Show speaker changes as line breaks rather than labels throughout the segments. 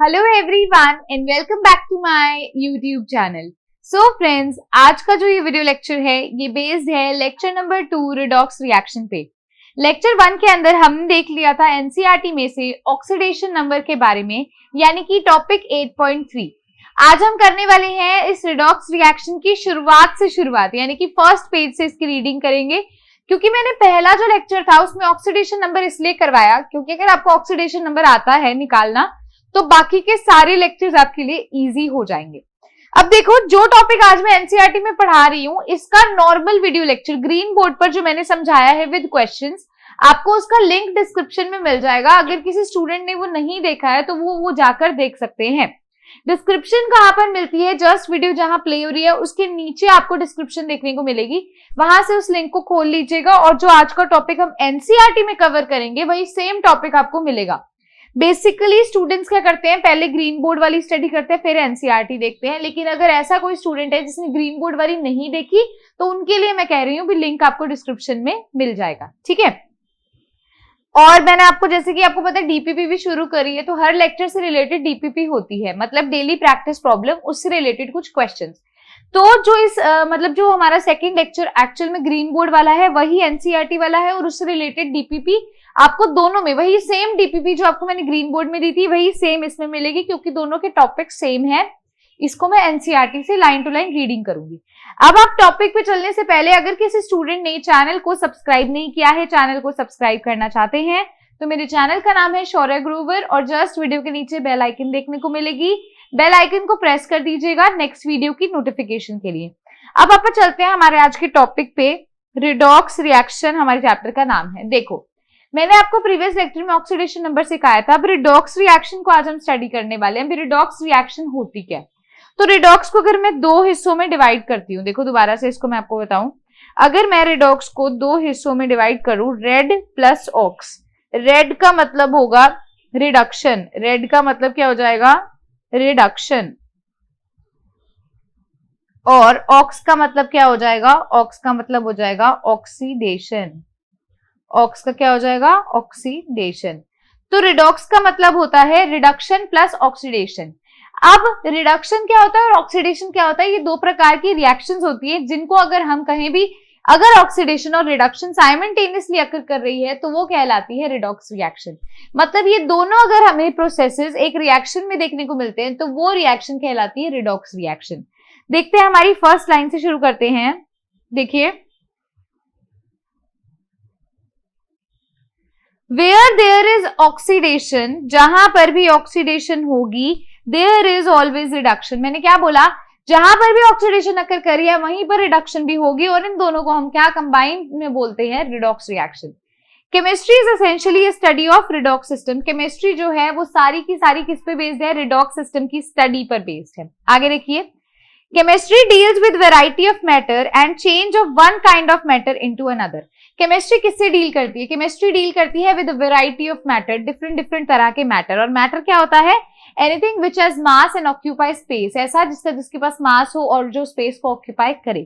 Hello everyone and welcome back to my YouTube channel. So friends, आज का जो ये वीडियो लेक्चर है ये बेस्ड है लेक्चर नंबर 2 रिडॉक्स रिएक्शन पे। लेक्चर 1 के अंदर हमने देख लिया था एनसीईआरटी में से ऑक्सीडेशन नंबर के बारे में, यानी कि टॉपिक 8.3। आज हम करने वाले हैं इस रिडॉक्स रिएक्शन की शुरुआत यानी कि फर्स्ट पेज से इसकी रीडिंग करेंगे। क्योंकि मैंने पहला जो लेक्चर था उसमें ऑक्सीडेशन नंबर इसलिए करवाया क्योंकि अगर आपको ऑक्सीडेशन नंबर आता है निकालना तो बाकी के सारे लेक्चर्स आपके लिए इजी हो जाएंगे। अब देखो, जो टॉपिक आज मैं एनसीईआरटी में पढ़ा रही हूं इसका normal video lecture green board पर जो मैंने समझाया है विद क्वेश्चंस, आपको उसका लिंक डिस्क्रिप्शन में मिल जाएगा। अगर किसी स्टूडेंट ने वो नहीं देखा है तो वो जाकर देख सकते हैं। डिस्क्रिप्शन कहां पर मिलती है? जस्ट वीडियो जहां प्ले हो रही है उसके नीचे आपको डिस्क्रिप्शन देखने को मिलेगी, वहां से उस लिंक को खोल लीजिएगा और जो आज का टॉपिक हम एनसीईआरटी में कवर करेंगे वही सेम टॉपिक आपको मिलेगा। बेसिकली स्टूडेंट्स क्या करते हैं, पहले ग्रीन बोर्ड वाली स्टडी करते हैं फिर एनसीईआरटी देखते हैं, लेकिन अगर ऐसा कोई स्टूडेंट है जिसने ग्रीन बोर्ड वाली नहीं देखी तो उनके लिए मैं कह रही हूँ भी लिंक आपको डिस्क्रिप्शन में मिल जाएगा, ठीक है। और मैंने आपको, जैसे कि आपको पता है डीपीपी भी शुरू करी है, तो हर लेक्चर से रिलेटेड डीपीपी होती है, मतलब डेली प्रैक्टिस प्रॉब्लम, उससे रिलेटेड कुछ क्वेश्चंस। तो जो इस जो हमारा सेकंड लेक्चर एक्चुअल में ग्रीन बोर्ड वाला है वही एनसीईआरटी वाला है और उससे रिलेटेड डीपीपी आपको दोनों में वही सेम डीपीपी जो आपको मैंने ग्रीन बोर्ड में दी थी वही सेम इसमें मिलेगी, क्योंकि दोनों के टॉपिक सेम है। इसको मैं एनसीईआरटी से लाइन टू लाइन रीडिंग करूंगी। अब आप टॉपिक पे चलने से पहले अगर किसी स्टूडेंट ने चैनल को सब्सक्राइब नहीं किया है, चैनल को सब्सक्राइब करना चाहते हैं, तो मेरे चैनल का नाम है शौर्य ग्रोवर और जस्ट वीडियो के नीचे बेल आइकन देखने को मिलेगी, बेल आइकन को प्रेस कर दीजिएगा नेक्स्ट वीडियो की नोटिफिकेशन के लिए। अब आप चलते हैं हमारे आज के टॉपिक पे। रिडॉक्स रिएक्शन हमारे चैप्टर का नाम है। देखो, मैंने आपको प्रीवियस लेक्चर में ऑक्सीडेशन नंबर सिखाया था। अब रिडॉक्स रिएक्शन को आज हम स्टडी करने वाले हैं। रिडॉक्स रिएक्शन होती क्या है? तो रिडॉक्स को अगर मैं दो हिस्सों में डिवाइड करती हूँ, देखो दोबारा से इसको मैं आपको बताऊं, अगर मैं रिडॉक्स को दो हिस्सों में डिवाइड करूं, रेड प्लस ऑक्स, रेड का मतलब होगा रिडक्शन, रेड का मतलब क्या हो जाएगा? रिडक्शन, और ऑक्स का मतलब क्या हो जाएगा? ऑक्स का मतलब हो जाएगा ऑक्सीडेशन, ऑक्स का क्या हो जाएगा? ऑक्सीडेशन। तो रिडॉक्स का मतलब होता है रिडक्शन प्लस ऑक्सीडेशन। अब रिडक्शन क्या होता है और ऑक्सीडेशन क्या होता है? ये दो प्रकार की रिएक्शंस होती है जिनको अगर हम कहें भी, अगर ऑक्सीडेशन और रिडक्शन साइमल्टेनियसली अकर कर रही है तो वो कहलाती है रिडॉक्स रिएक्शन। मतलब ये दोनों अगर हमें प्रोसेसेस एक रिएक्शन में देखने को मिलते हैं तो वो रिएक्शन कहलाती है रिडॉक्स रिएक्शन। देखते हैं, हमारी फर्स्ट लाइन से शुरू करते हैं। देखिए, वेयर देयर इज ऑक्सीडेशन, जहां पर भी ऑक्सीडेशन होगी, देयर इज ऑलवेज रिडक्शन। मैंने क्या बोला? जहां पर भी ऑक्सीडेशन अकर करी है वहीं पर रिडक्शन भी होगी, और इन दोनों को हम क्या कंबाइन में बोलते हैं? Redox reaction. Chemistry is essentially study of redox system. Chemistry जो है वो सारी की सारी किस पे बेस्ड है? रिडॉक्स सिस्टम की स्टडी पर बेस्ड है। आगे देखिए, chemistry deals with variety of matter and change of one kind of matter into another. Chemistry किससे डील करती है? केमिस्ट्री डील करती है with variety of matter, different तरह के मैटर। और मैटर क्या होता है? Anything which has mass and occupy space, ऐसा जिसके पास मास हो और जो स्पेस को ऑक्यूपाई करे।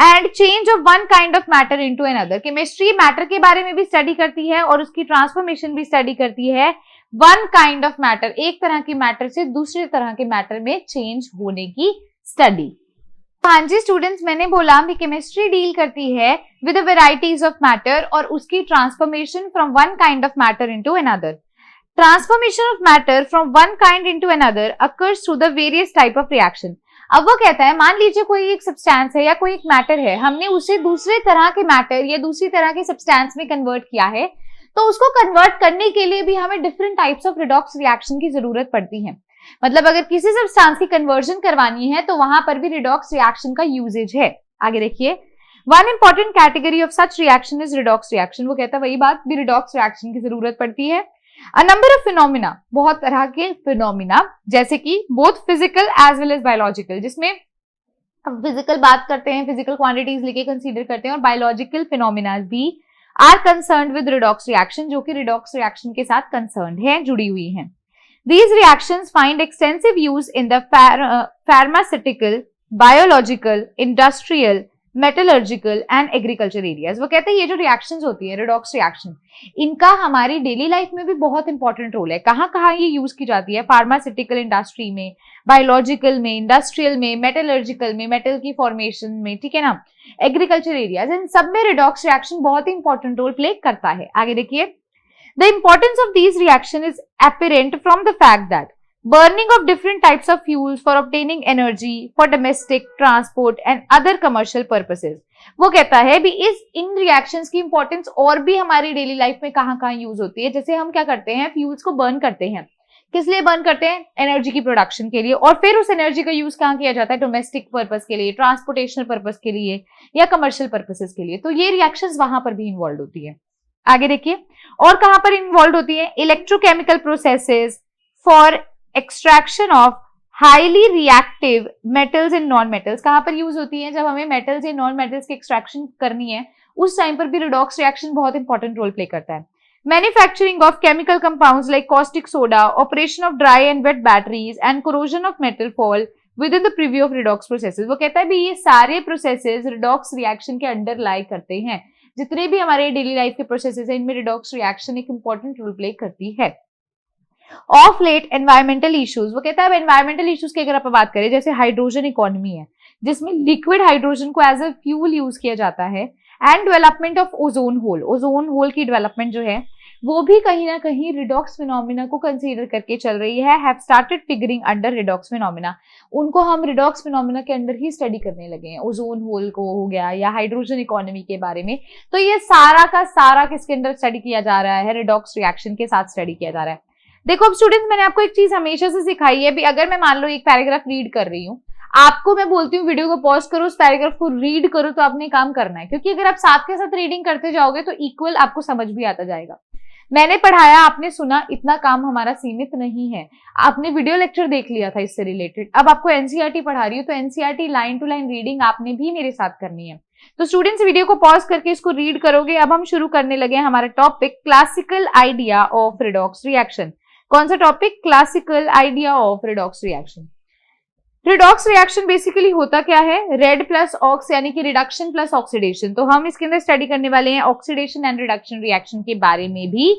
And change of one kind of matter into another. Chemistry matter के बारे में भी स्टडी करती है और उसकी ट्रांसफॉर्मेशन भी स्टडी करती है। वन काइंड ऑफ मैटर, एक तरह की मैटर से दूसरे तरह के मैटर में चेंज होने की स्टडी। हाँ जी स्टूडेंट्स, मैंने बोला कि केमिस्ट्री डील करती है with the varieties of matter और उसकी transformation from one kind of matter into another. Transformation of matter from one kind into another occurs through the various type of reaction. अब वो कहता है, मान लीजिए कोई एक सब्सटेंस है या कोई एक मैटर है, हमने उसे दूसरे तरह के मैटर या दूसरी तरह के सब्सटेंस में कन्वर्ट किया है, तो उसको कन्वर्ट करने के लिए भी हमें different types of redox reaction की जरूरत पड़ती है। मतलब अगर किसी सब्सटेंस की कन्वर्जन करवानी है तो वहां पर भी रिडॉक्स रिएक्शन का यूजेज है। आगे देखिए, one important category of such reaction is redox reaction. वो कहता है वही बात, भी रिडॉक्स रिएक्शन की जरूरत पड़ती है। अ नंबर ऑफ फिनोमिना, बहुत तरह के फिनोमिना, जैसे कि both physical as well as biological, जिसमें हम फिजिकल बात करते हैं, फिजिकल क्वांटिटीज लेके कंसीडर करते हैं, और बायोलॉजिकल फिनोमिना भी are concerned with redox reaction, जो कि रिडॉक्स रिएक्शन के साथ कंसर्न्ड है, जुड़ी हुई है। These reactions find extensive use in the pharmaceutical, biological, industrial, metallurgical and agriculture areas. वो कहते हैं ये जो रिएक्शंस होती है रेडॉक्स रिएक्शन, इनका हमारी डेली लाइफ में भी बहुत इंपॉर्टेंट रोल है। कहाँ कहाँ ये यूज की जाती है? फार्मास्यूटिकल इंडस्ट्री में, बायोलॉजिकल में, इंडस्ट्रियल में, मेटलर्जिकल में, मेटल की फॉर्मेशन में, ठीक है ना, एग्रीकल्चर एरियाज, इन सब में रिडॉक्स रिएक्शन बहुत ही इंपॉर्टेंट रोल प्ले करता है। आगे देखिए, the importance of these reaction is apparent from the fact that burning of different types of fuels for obtaining energy for domestic transport and other commercial purposes। वो कहता है भी इन reactions की importance और भी हमारी डेली लाइफ में कहाँ कहाँ यूज होती है। जैसे हम क्या करते हैं, फ्यूल्स को बर्न करते हैं, किस लिए बर्न करते हैं? एनर्जी की प्रोडक्शन के लिए, और फिर उस एनर्जी का यूज कहाँ किया जाता है? डोमेस्टिक पर्पस के लिए, ट्रांसपोर्टेशनल पर्पस के लिए या कमर्शियल पर्पसेस के लिए। तो ये रिएक्शंस वहां पर भी इन्वॉल्व होती है। आगे देखिए, और कहां पर इन्वॉल्व होती है? Electrochemical processes for extraction of highly reactive metals and non metals. कहां पर यूज होती है? जब हमें मेटल्स या नॉन मेटल्स की एक्सट्रैक्शन करनी है, उस टाइम पर भी रिडॉक्स रिएक्शन बहुत इंपॉर्टेंट रोल प्ले करता है। Manufacturing of chemical compounds like caustic soda, operation of dry and wet batteries and corrosion of metal fall within the preview of redox processes. वो कहता है भी ये सारे प्रोसेसेस रिडॉक्स रिएक्शन के underlie करते हैं। जितने भी हमारे डेली लाइफ के प्रोसेसेस हैं, इनमें रिडॉक्स रिएक्शन एक इंपॉर्टेंट रोल प्ले करती है। Of late environmental issues. वो कहता है एनवायरमेंटल इश्यूज की अगर आप बात करें, जैसे हाइड्रोजन इकोनॉमी है जिसमें लिक्विड हाइड्रोजन को एज अ फ्यूल यूज किया जाता है, and development of ozone hole. Ozone hole की डेवलपमेंट जो है वो भी कहीं ना कहीं रिडॉक्स फिनोमिना को कंसीडर करके चल रही है। Have started figuring under redox phenomena. उनको हम रिडॉक्स फिनोमिना के अंडर ही स्टडी करने लगे हैं। ओजोन होल को हो गया या हाइड्रोजन इकोनॉमी के बारे में। तो ये सारा का सारा किसके अंदर स्टडी किया जा रहा है? रिडॉक्स रिएक्शन के साथ स्टडी किया जा रहा है। देखो अब स्टूडेंट्स, मैंने आपको एक चीज हमेशा से सिखाई है भी, अगर मैं मान लो एक पैराग्राफ रीड कर रही हूँ, आपको मैं बोलती हूँ वीडियो को पॉज करो, उस पैराग्राफ को रीड करो, तो आपने काम करना है, क्योंकि अगर आप साथ के साथ रीडिंग करते जाओगे तो इक्वल आपको समझ भी आता जाएगा। मैंने पढ़ाया, आपने सुना, इतना काम हमारा सीमित नहीं है। आपने वीडियो लेक्चर देख लिया था इससे रिलेटेड, अब आपको एनसीईआरटी पढ़ा रही हूँ तो NCERT line to line reading आपने भी मेरे साथ करनी है। तो स्टूडेंट्स वीडियो को पॉज करके इसको रीड करोगे। अब हम शुरू करने लगे हैं हमारा topic, classical idea of redox reaction. कौन सा topic? Classical idea of redox reaction. Redox reaction basically होता क्या है? रेड प्लस ऑक्स यानी कि रिडक्शन प्लस ऑक्सीडेशन। तो हम इसके अंदर स्टडी करने वाले हैं ऑक्सीडेशन एंड रिडक्शन रिएक्शन के बारे में भी,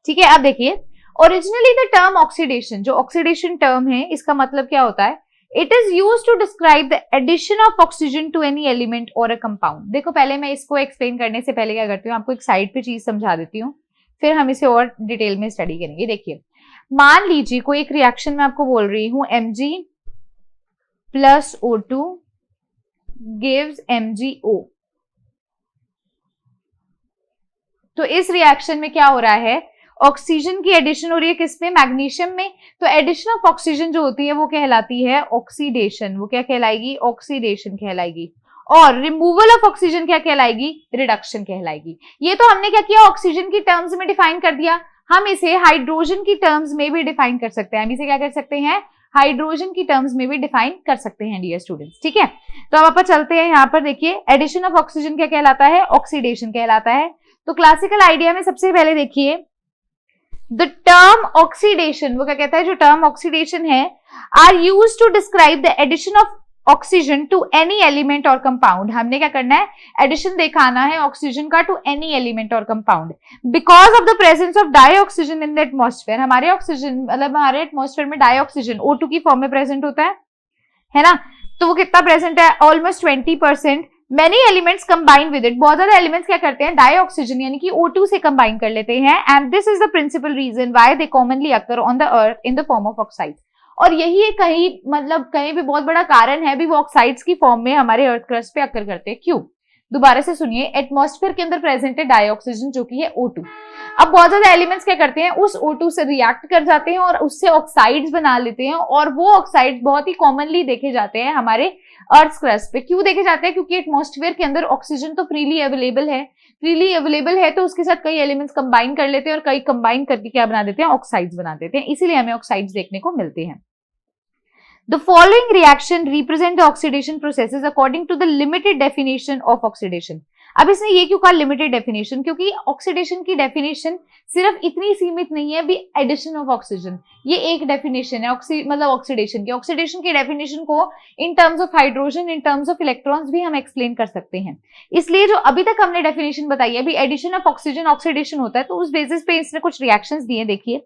ठीक है। अब देखिए, ओरिजिनली द टर्म ऑक्सीडेशन, जो ऑक्सीडेशन टर्म है इसका मतलब क्या होता है? It is used to describe the addition of oxygen to any element or a compound. देखो पहले मैं इसको एक्सप्लेन करने से पहले क्या करती हूँ, आपको एक साइड पे चीज समझा देती हूँ, फिर हम इसे और डिटेल में स्टडी करेंगे। देखिए, मान लीजिए कोई एक रिएक्शन मैं आपको बोल रही हूं, Mg plus O2 gives MgO। तो इस रिएक्शन में क्या हो रहा है? ऑक्सीजन की एडिशन हो रही है, किसमें? मैग्नीशियम में। तो एडिशन ऑफ ऑक्सीजन जो होती है वो कहलाती है ऑक्सीडेशन। वो क्या कहलाएगी? ऑक्सीडेशन कहलाएगी। और रिमूवल ऑफ ऑक्सीजन क्या कहलाएगी? रिडक्शन कहलाएगी। ये तो हमने क्या किया, ऑक्सीजन की टर्म्स में डिफाइन कर दिया। हम इसे हाइड्रोजन की टर्म्स में भी डिफाइन कर सकते हैं। हम इसे क्या कर सकते हैं? हाइड्रोजन की टर्म्स में भी डिफाइन कर सकते हैं डियर स्टूडेंट्स, ठीक है। तो अब आप चलते हैं यहाँ पर, देखिए एडिशन ऑफ ऑक्सीजन क्या कहलाता है? ऑक्सीडेशन कहलाता है। तो क्लासिकल आइडिया में सबसे पहले देखिए, द टर्म ऑक्सीडेशन, वो क्या कहता है? जो टर्म ऑक्सीडेशन है, are used to describe the addition of oxygen to any element or compound. हमने क्या करना है? एडिशन दिखाना है ऑक्सीजन का to any element or compound. Because of the presence of dioxygen in the atmosphere. हमारे oxygen मतलब हमारे एटमॉस्फेयर में डाइऑक्सीजन O2 की फॉर्म में प्रेजेंट होता है ना। तो वो कितना प्रेजेंट है? Almost 20%। Many elements combine with it. बहुत ज्यादा एलिमेंट्स क्या करते हैं? डाइऑक्सीजन यानी कि O2 से कंबाइन कर लेते हैं। And this is the principal reason why they commonly occur on the earth in the form of oxide. और यही कहीं मतलब कहीं भी बहुत बड़ा कारण है भी, वो ऑक्साइड्स की फॉर्म में हमारे अर्थ क्रस्ट पे अकर करते हैं। क्यों? दोबारा से सुनिए, एटमॉस्फेयर के अंदर प्रेजेंट है डाइऑक्सीजन जो कि है O2। अब बहुत ज्यादा एलिमेंट्स क्या करते हैं? उस O2 से रिएक्ट कर जाते हैं और उससे ऑक्साइड्स बना लेते हैं। और वो ऑक्साइड्स बहुत ही कॉमनली देखे जाते हैं हमारे अर्थ क्रस्ट पे। क्यों देखे जाते हैं? क्योंकि एटमॉस्फेयर के अंदर ऑक्सीजन तो फ्रीली अवेलेबल है, तो उसके साथ कई एलिमेंट्स कंबाइन कर लेते हैं और कई कंबाइन करके क्या बना देते हैं? ऑक्साइड्स बना देते हैं। इसीलिए हमें ऑक्साइड्स देखने को मिलते हैं। The following reaction represent the oxidation processes according to the limited definition of oxidation। अब इसने ये क्यों कहा लिमिटेड डेफिनेशन, क्योंकि ऑक्सीडेशन की डेफिनेशन सिर्फ इतनी सीमित नहीं है भी एडिशन ऑफ ऑक्सीजन, ये एक डेफिनेशन है मतलब ऑक्सीडेशन की डेफिनेशन को in terms of hydrogen, in terms of electrons भी हम एक्सप्लेन कर सकते हैं। इसलिए जो अभी तक हमने डेफिनेशन बताई है भी एडिशन ऑफ ऑक्सीजन ऑक्सीडेशन होता है, तो उस बेसिस पे इसने कुछ रिएक्शंस दिए। देखिए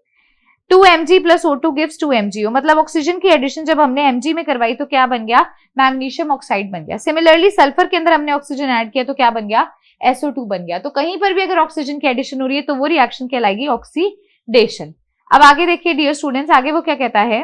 2 mg plus O2 gives 2 MgO, मतलब ऑक्सीजन की एडिशन जब हमने mg में करवाई तो क्या बन गया, मैग्नीशियम ऑक्साइड बन गया। सिमिलरली सल्फर के अंदर हमने ऑक्सीजन ऐड किया तो क्या बन गया, SO2 बन गया। तो कहीं पर भी अगर ऑक्सीजन की एडिशन हो रही है तो वो रिएक्शन कहलाएगी ऑक्सीडेशन। अब आगे देखिए डियर स्टूडेंट्स, आगे वो क्या कहता है,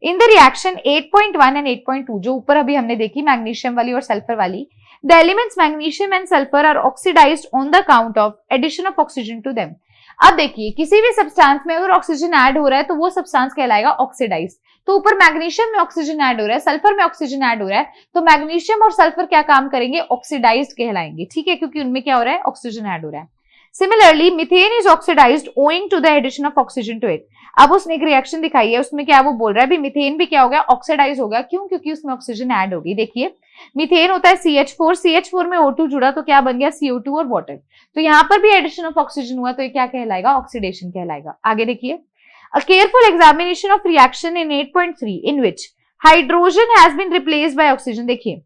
इन द रिएक्शन 8.1 एंड 8.2 जो ऊपर अभी हमने देखी मैग्नीशियम वाली और सल्फर वाली, the elements magnesium and sulphur are oxidised on the account of addition of oxygen to them. अब देखिए किसी भी सब्सटेंस में अगर ऑक्सीजन ऐड हो रहा है तो वो सब्सटेंस कहलाएगा ऑक्सीडाइज्ड। तो ऊपर मैग्नीशियम में ऑक्सीजन ऐड हो रहा है, सल्फर में ऑक्सीजन ऐड हो रहा है, तो मैग्नीशियम और सल्फर क्या काम करेंगे, ऑक्सीडाइज्ड कहलाएंगे, ठीक है, क्योंकि उनमें क्या हो रहा है, ऑक्सीजन ऐड हो रहा है। Similarly methane is oxidised owing to the addition of oxygen to it. अब उसने एक रिएक्शन दिखाई है, उसमें क्या वो बोल रहा है भी मीथेन भी क्या हो गया, ऑक्सीडाइज हो गया। क्यों, क्योंकि उसमें ऑक्सीजन ऐड होगी। देखिए मीथेन होता है CH4, CH4 में O2 जुड़ा तो क्या बन गया, CO2 और वाटर। तो यहाँ पर भी एडिशन ऑफ ऑक्सीजन हुआ तो ये क्या कहलाएगा, ऑक्सीडेशन कहलाएगा। आगे देखिए, a careful examination of reaction in 8.3 in which hydrogen has been replaced by oxygen. देखिए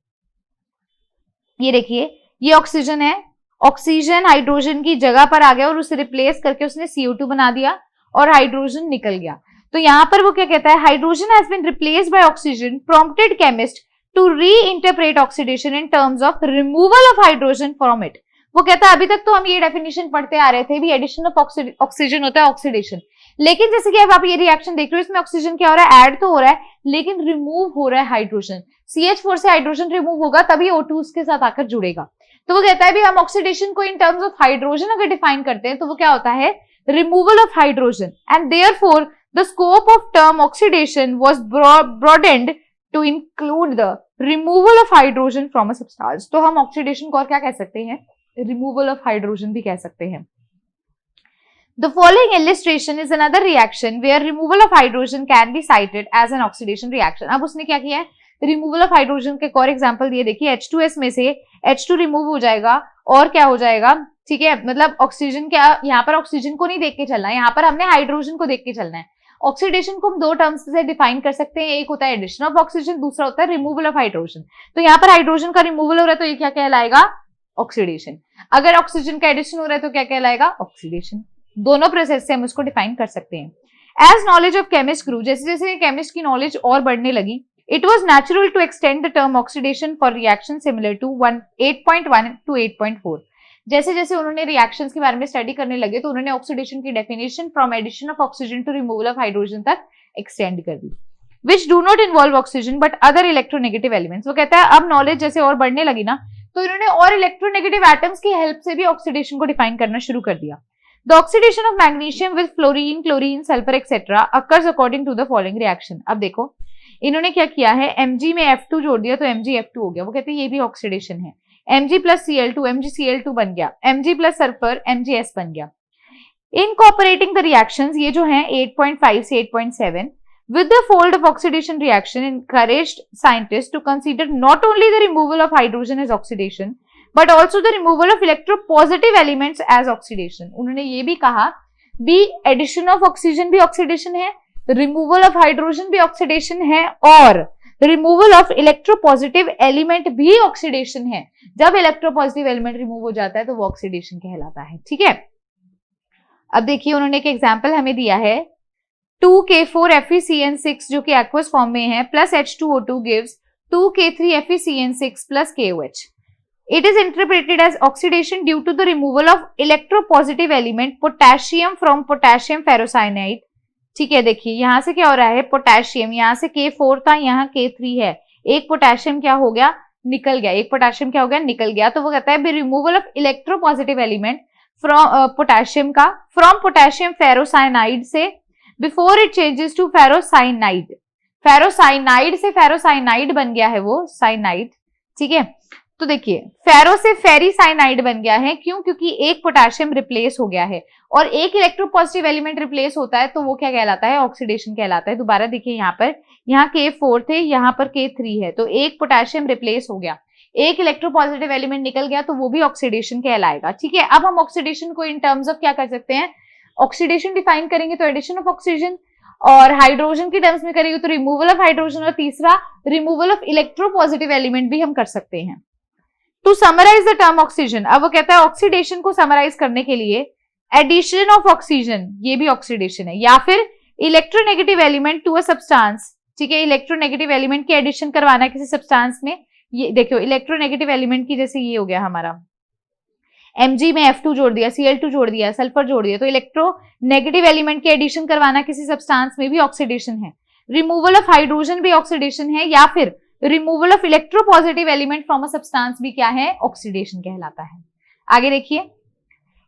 ये देखिए, ये ऑक्सीजन है, ऑक्सीजन हाइड्रोजन की जगह पर आ गया और उसे रिप्लेस करके उसने CO2 बना दिया और हाइड्रोजन निकल गया। तो यहां पर वो क्या कहता है, hydrogen has been replaced by oxygen, prompted chemist to reinterpret oxidation in terms of removal of hydrogen from it. वो कहता है अभी तक तो हम ये डेफिनेशन पढ़ते आ रहे थे भी एडिशन ऑफ ऑक्सीजन होता है ऑक्सीडेशन, लेकिन जैसे कि अब आप ये रिएक्शन देख रहे हो, इसमें ऑक्सीजन क्या हो रहा है, ऐड तो हो रहा है लेकिन रिमूव हो रहा है हाइड्रोजन। CH4 से हाइड्रोजन रिमूव होगा तभी O2 उसके साथ आकर जुड़ेगा। तो वो कहता है भी हम ऑक्सीडेशन को इन टर्म्स ऑफ हाइड्रोजन अगर डिफाइन करते हैं तो वो क्या होता है, removal of hydrogen, and therefore the scope of term oxidation was broadened to include the removal of hydrogen from a substance. तो हम ऑक्सीडेशन को और क्या कह सकते हैं, रिमूवल ऑफ हाइड्रोजन भी कह सकते हैं। The following illustration is another reaction where removal of hydrogen can be cited as an oxidation reaction। अब उसने क्या किया है, रिमूवल ऑफ हाइड्रोजन के और एग्जांपल दिए। देखिए H2S में से H2 रिमूव हो जाएगा और क्या हो जाएगा, ठीक है, मतलब ऑक्सीजन क्या, यहाँ पर ऑक्सीजन को नहीं देख के चलना है, यहाँ पर हमने हाइड्रोजन को देख के चलना है। ऑक्सीडेशन को हम दो टर्म्स से डिफाइन कर सकते हैं, एक होता है एडिशन ऑफ ऑक्सीजन, दूसरा होता है रिमूवल ऑफ हाइड्रोजन। तो यहाँ पर हाइड्रोजन का रिमूवल हो रहा है तो ये क्या कहलाएगा, ऑक्सीडेशन। अगर ऑक्सीजन का एडिशन हो रहा है तो क्या कहलाएगा, ऑक्सीडेशन। दोनों प्रोसेस से हम उसको डिफाइन कर सकते हैं। As knowledge of chemist grew, जैसे जैसे केमिस्ट की नॉलेज और बढ़ने लगी, it was natural to extend the term oxidation for reaction similar to 8.1 to 8.4। जैसे जैसे उन्होंने रिएक्शंस के बारे में स्टडी करने लगे तो उन्होंने ऑक्सीडेशन की definition from addition of oxygen to removal of hydrogen तक एक्सटेंड कर दी, which do not involve oxygen but other electronegative elements. वो कहता है अब नॉलेज जैसे और बढ़ने लगी ना तो इन्होंने और इलेक्ट्रोनेगेटिव एटम्स की हेल्प से भी ऑक्सीडेशन को डिफाइन करना शुरू कर दिया। The oxidation of magnesium with fluorine, chlorine, sulfur etc. occurs according to the following reaction। अब देखो इन्होंने क्या किया है, Mg में F2 जोड़ दिया तो MgF2 हो गया। वो कहते हैं ये भी ऑक्सीडेशन है। Mg plus Cl2 MgCl2 बन गया, Mg plus सल्फर MgS बन गया। Incorporating the reactions, ये जो हैं 8.5 से 8.7 with the fold of oxidation reaction encouraged scientists to consider not only the removal of hydrogen as oxidation but also the removal of electropositive elements as oxidation। उन्होंने ये भी कहा भी एडिशन ऑफ ऑक्सीजन भी ऑक्सीडेशन है, removal of hydrogen भी oxidation है और रिमूवल ऑफ इलेक्ट्रोपॉजिटिव एलिमेंट भी ऑक्सीडेशन है। जब इलेक्ट्रोपॉजिटिव एलिमेंट रिमूव हो जाता है तो वो ऑक्सीडेशन कहलाता है, ठीक है। अब देखिए उन्होंने एक एग्जाम्पल हमें दिया है 2K4FeCN6 जो कि एक्वस फॉर्म में है plus H2O2 gives 2K3FeCN6 plus KOH। It is interpreted as oxidation due to the removal of electropositive element potassium from potassium ferrocyanide। ठीक है, देखिए यहाँ से क्या हो रहा है, पोटेशियम, यहाँ से K4 था, यहाँ K3 है, एक पोटेशियम क्या हो गया, निकल गया, एक पोटेशियम क्या हो गया, निकल गया। तो वो कहता है removal of electropositive element from potassium का, फ्रॉम पोटेशियम फेरोसाइनाइड से before it changes to ferrocyanide. Ferrocyanide से फेरोसाइनाइड बन गया है वो साइनाइड, ठीक है। तो देखिए फेरो से फेरीसाइनाइड बन गया है, क्यों, क्योंकि एक पोटेशियम रिप्लेस हो गया है और एक इलेक्ट्रोपॉजिटिव एलिमेंट रिप्लेस होता है तो वो क्या कहलाता है, ऑक्सीडेशन कहलाता है। दोबारा देखिए यहाँ पर, यहाँ K4 थे, यहाँ पर K3 है, तो एक पोटेशियम रिप्लेस हो गया, एक इलेक्ट्रोपॉजिटिव एलिमेंट निकल गया तो वो भी ऑक्सीडेशन कहलाएगा। ठीक है, अब हम ऑक्सीडेशन को इन टर्म्स ऑफ क्या कर सकते हैं, ऑक्सीडेशन डिफाइन करेंगे तो एडिशन ऑफ ऑक्सीजन, और हाइड्रोजन की टर्म्स में करेंगे तो रिमूवल ऑफ हाइड्रोजन, और तीसरा रिमूवल ऑफ इलेक्ट्रोपॉजिटिव एलिमेंट भी हम कर सकते हैं। To summarise the term oxygen, अब वो कहता है ऑक्सीडेशन को समराइज करने के लिए एडिशन ऑफ ऑक्सीजन, ये भी ऑक्सीडेशन है, या फिर electronegative element to a substance. ठीक है, इलेक्ट्रोनेगेटिव एलिमेंट की एडिशन करवाना किसी सब्सटेंस में। ये देखो इलेक्ट्रोनेगेटिव एलिमेंट की, जैसे ये हो गया हमारा Mg में F2 जोड़ दिया, Cl2 जोड़ दिया, सल्फर जोड़ दिया, तो इलेक्ट्रोनेगेटिव एलिमेंट की एडिशन करवाना किसी सब्सटेंस में भी ऑक्सीडेशन है। रिमूवल ऑफ हाइड्रोजन भी ऑक्सीडेशन है, या फिर removal of electropositive element from a substance भी क्या है, ऑक्सीडेशन कहलाता है। आगे देखिए,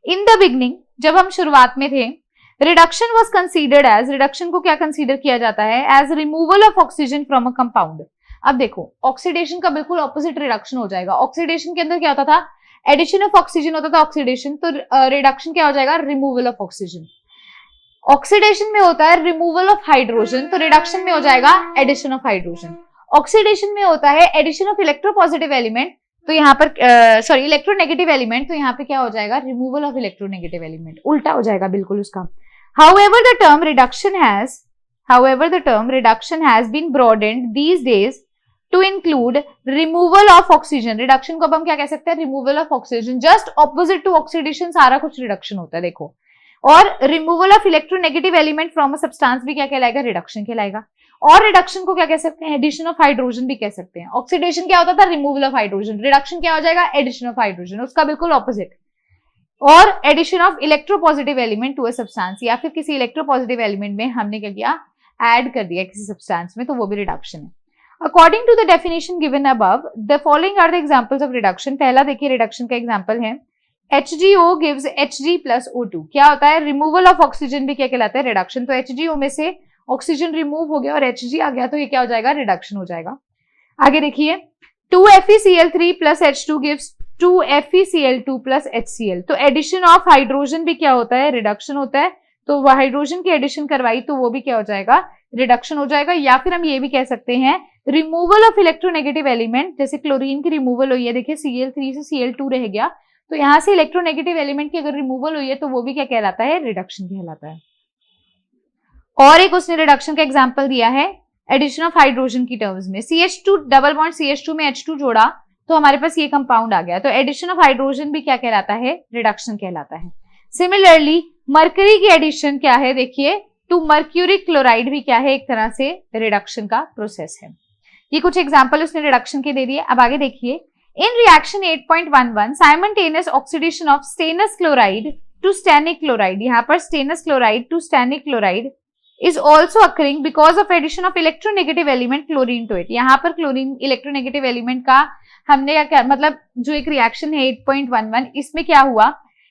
इन द बिगनिंग, जब हम शुरुआत में थे, reduction was considered as, reduction को क्या कंसीडर किया जाता है, as removal of oxygen from a compound. अब देखो ऑक्सीडेशन का बिल्कुल ऑपोजिट रिडक्शन हो जाएगा। ऑक्सीडेशन के अंदर क्या होता था, एडिशन ऑफ ऑक्सीजन होता था ऑक्सीडेशन, तो रिडक्शन क्या हो जाएगा, रिमूवल ऑफ ऑक्सीजन। ऑक्सीडेशन में होता है रिमूवल ऑफ हाइड्रोजन, तो रिडक्शन में हो जाएगा एडिशन ऑफ हाइड्रोजन। ऑक्सीडेशन में होता है एडिशन ऑफ इलेक्ट्रोपॉजिटिव एलिमेंट, तो यहाँ पर सॉरी इलेक्ट्रोनेगेटिव एलिमेंट, तो यहाँ पे क्या हो जाएगा, रिमूवल ऑफ इलेक्ट्रोनेगेटिव एलिमेंट, उल्टा हो जाएगा बिल्कुल उसका। However, the term reduction has been broadened these days to include removal of oxygen. Reduction को अब हम क्या कह सकते हैं, removal of oxygen, just opposite to oxidation सारा कुछ reduction होता है देखो। और removal of electronegative element from a substance भी क्या कहलाएगा, reduction कहलाएगा। और reduction को क्या कह सकते हैं, addition of hydrogen भी कह सकते हैं। Oxidation क्या होता था, removal of hydrogen, reduction क्या हो जाएगा, addition of hydrogen, उसका बिल्कुल opposite। और addition of electropositive element to a substance, या फिर किसी इलेक्ट्रोपॉजिटिव एलिमेंट में हमने क्या किया, ऐड कर दिया किसी सब्सटेंस में, तो वो भी रिडक्शन है। According to the definition given above, the following are the examples of reduction. पहला देखिए रिडक्शन का एग्जांपल है HgO gives Hg plus O2। क्या होता है, रिमूवल ऑफ ऑक्सीजन भी क्या कहलाता है, रिडक्शन। तो HgO में से ऑक्सीजन रिमूव हो गया और Hg आ गया, तो ये क्या हो जाएगा, रिडक्शन हो जाएगा। आगे देखिए 2FeCl3 plus H2 gives 2FeCl2 plus HCl। तो एडिशन ऑफ हाइड्रोजन भी क्या होता है, रिडक्शन होता है। तो वह हाइड्रोजन की एडिशन करवाई तो वो भी क्या हो जाएगा, रिडक्शन हो जाएगा। या फिर हम ये भी कह सकते हैं रिमूवल ऑफ इलेक्ट्रोनेगेटिव एलिमेंट, जैसे क्लोरीन की रिमूवल हुई है, देखिए Cl3 से Cl2 रह गया, तो यहां से इलेक्ट्रोनेगेटिव एलिमेंट की अगर रिमूवल हुई है तो वो भी क्या कहलाता है, रिडक्शन कहलाता है। और एक उसने रिडक्शन का एग्जाम्पल दिया है एडिशन ऑफ हाइड्रोजन की टर्म्स में, CH2 डबल बॉन्ड CH2 में H2 जोड़ा तो हमारे पास ये कंपाउंड आ गया, तो एडिशन ऑफ हाइड्रोजन भी क्या कहलाता है, रिडक्शन कहलाता है। सिमिलरली मरकरी की एडिशन क्या है, देखिए टू मर्क्यूरिक क्लोराइड भी क्या है, एक तरह से रिडक्शन का प्रोसेस है। ये कुछ एग्जांपल उसने रिडक्शन के दे दिए। अब आगे देखिए, in reaction 8.11 simultaneous oxidation of stannous chloride to stannic chloride, यहाँ पर stannous chloride to stannic chloride is also occurring because of addition of electronegative element chlorine to it। यहाँ पर क्लोरीन इलेक्ट्रोनेगेटिव एलिमेंट का हमने क्या मतलब जो एक रिएक्शन है 8.11, इसमें क्या हुआ,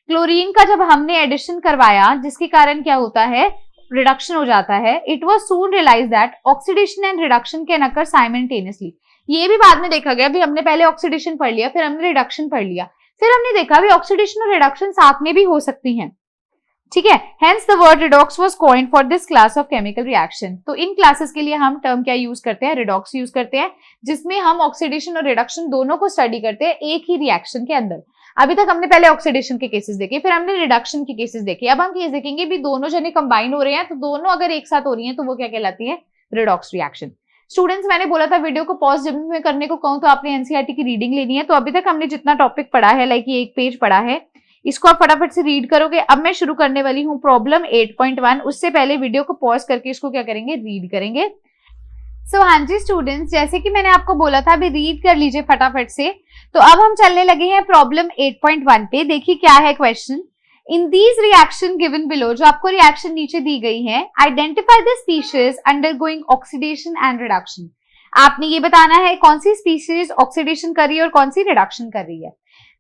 क्लोरीन का जब हमने एडिशन करवाया जिसके कारण क्या होता है, रिडक्शन हो जाता है। It was soon realised that oxidation and reduction can occur simultaneously. ये भी बाद में देखा गया, भी हमने पहले ऑक्सीडेशन पढ़ लिया, फिर हमने रिडक्शन पढ़ लिया, फिर हमने देखा भी ऑक्सीडेशन और रिडक्शन साथ में भी हो सकती हैं, ठीक है। Hence the word redox was coined for this class of chemical reaction. तो इन क्लासेस के लिए हम टर्म क्या यूज करते हैं, रिडॉक्स यूज करते हैं, जिसमें हम ऑक्सीडेशन और रिडक्शन दोनों को स्टडी करते हैं एक ही रिएक्शन के अंदर। अभी तक हमने पहले ऑक्सीडेशन के केसेस देखे, फिर हमने रिडक्शन के केसेस देखे, अब हम केस देखेंगे भी दोनों जने कंबाइन हो रहे हैं, तो दोनों अगर एक साथ हो रही हैं तो वो क्या कहलाती है, रिडॉक्स रिएक्शन। स्टूडेंट्स, मैंने बोला था वीडियो को पॉज जब मैं करने को कहूँ तो आपने एनसीईआरटी की रीडिंग लेनी है। तो अभी तक हमने जितना टॉपिक पढ़ा है, लाइक ये एक पेज पढ़ा है, इसको आप फटाफट से रीड करोगे। अब मैं शुरू करने वाली हूँ प्रॉब्लम 8.1, उससे पहले वीडियो को पॉज करके इसको क्या करेंगे, रीड करेंगे। सो हाँ जी स्टूडेंट्स, जैसे कि मैंने आपको बोला था अभी रीड कर लीजिए फटाफट से। तो अब हम चलने लगे हैं प्रॉब्लम 8.1 पे। देखिए क्या है question, in these reaction given below, जो आपको रिएक्शन नीचे दी गई है, identify the species undergoing oxidation and reduction. आपने ये बताना है कौन सी स्पीशीज ऑक्सीडेशन कर रही है और कौन सी रिडक्शन कर रही है।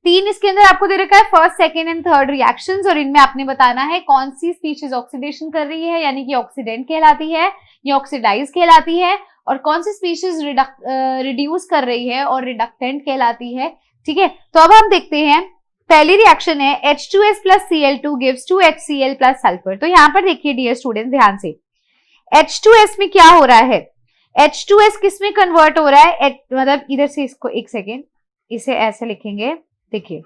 तीन इसके अंदर आपको दे रखा है, first second and third reactions, और इनमें आपने बताना है कौन सी स्पीशीज ऑक्सीडेशन कर रही है, यानी कि ऑक्सीडेंट कहलाती है या ऑक्सीडाइज कहलाती है, और कौन सी स्पीशीज रिड्यूस कर रही है और रिडक्टेंट कहलाती है, ठीक है। तो अब हम देखते हैं, पहली रिएक्शन है H2S plus Cl2 gives 2HCl plus sulfur। तो यहाँ पर देखिए डियर स्टूडेंट ध्यान से, H2S में क्या हो रहा है, H2S किस में कन्वर्ट हो रहा है, मतलब इधर से इसको एक सेकेंड, इसे ऐसे लिखेंगे, देखिए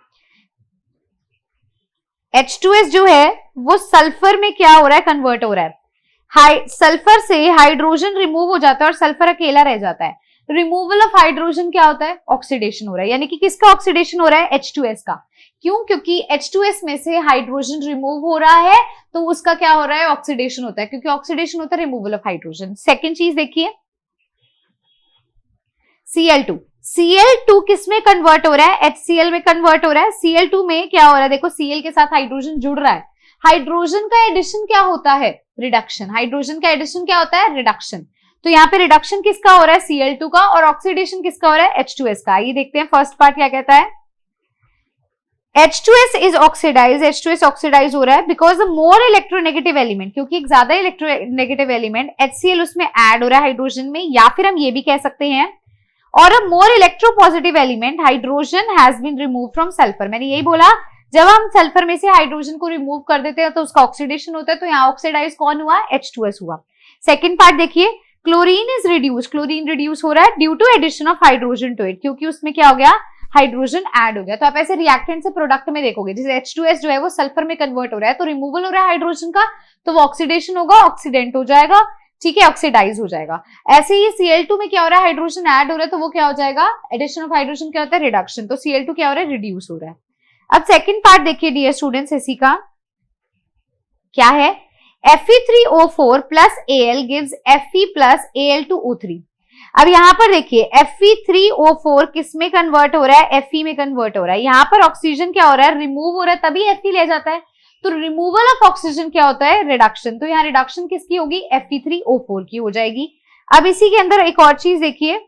H2S जो है वो सल्फर में क्या हो रहा है, कन्वर्ट हो रहा है। सल्फर से हाइड्रोजन रिमूव हो जाता है और सल्फर अकेला रह जाता है। रिमूवल ऑफ हाइड्रोजन क्या होता है, ऑक्सीडेशन हो रहा है। यानी कि किसका ऑक्सीडेशन हो रहा है, H2S का। क्यों, क्योंकि H2S में से हाइड्रोजन रिमूव हो रहा है तो उसका क्या हो रहा है, ऑक्सीडेशन होता है, क्योंकि ऑक्सीडेशन होता है रिमूवल ऑफ हाइड्रोजन। सेकेंड चीज देखिए Cl2, Cl2 किस में कन्वर्ट हो रहा है, HCl में कन्वर्ट हो रहा है। Cl2 में क्या हो रहा है, देखो Cl के साथ हाइड्रोजन जुड़ रहा है। हाइड्रोजन का एडिशन क्या होता है, रिडक्शन। हाइड्रोजन का एडिशन क्या होता है, रिडक्शन। तो यहाँ पे रिडक्शन किसका हो रहा है, Cl2 का, और ऑक्सीडेशन किसका हो रहा है, H2S का। ये देखते हैं फर्स्ट पार्ट क्या कहता है। H2S is oxidized, H2S oxidise हो रहा है because the more electronegative element, क्योंकि एक ज्यादा इलेक्ट्रोनेगेटिव एलिमेंट HCl उसमें ऐड हो रहा है हाइड्रोजन में, या फिर हम ये भी कह सकते हैं और a more electropositive element hydrogen has been remove from sulphur. मैंने यही बोला, जब हम सल्फर में से हाइड्रोजन को रिमूव कर देते हैं तो उसका ऑक्सीडेशन होता है, तो यहाँ ऑक्सीडाइज कौन हुआ, H2S हुआ। सेकेंड पार्ट देखिए, chlorine is reduce, chlorine reduce हो रहा है due to addition of hydrogen to it, क्योंकि उसमें क्या हो गया, हाइड्रोजन ऐड हो गया। तो आप ऐसे रिएक्टेंट से प्रोडक्ट में देखोगे, जैसे H2S जो है वो सल्फर में कन्वर्ट हो रहा है तो रिमूवल हो रहा है हाइड्रोजन का, तो वो ऑक्सीडेशन होगा, ऑक्सीडेंट हो जाएगा, ठीक है, ऑक्सीडाइज हो जाएगा। ऐसे ही Cl2 में क्या हो रहा है, हाइड्रोजन ऐड हो रहा है तो वो क्या हो जाएगा, एडिशन ऑफ हाइड्रोजन क्या होता है, रिडक्शन। तो Cl2 क्या हो रहा है, रिड्यूस हो रहा है। अब सेकंड पार्ट देखिए डियर स्टूडेंट्स, इसी का क्या है, Fe3O4 plus Al gives Fe plus Al2O3। अब यहाँ पर देखिए Fe3O4 किस में कन्वर्ट हो रहा है, Fe में कन्वर्ट हो रहा है। यहाँ पर ऑक्सीजन क्या हो रहा है, रिमूव हो रहा है, तभी Fe ले जाता है। तो रिमूवल ऑफ ऑक्सीजन क्या होता है, रिडक्शन। तो यहाँ रिडक्शन किसकी होगी, Fe3O4 की हो जाएगी। अब इसी के अंदर एक और चीज देखिए,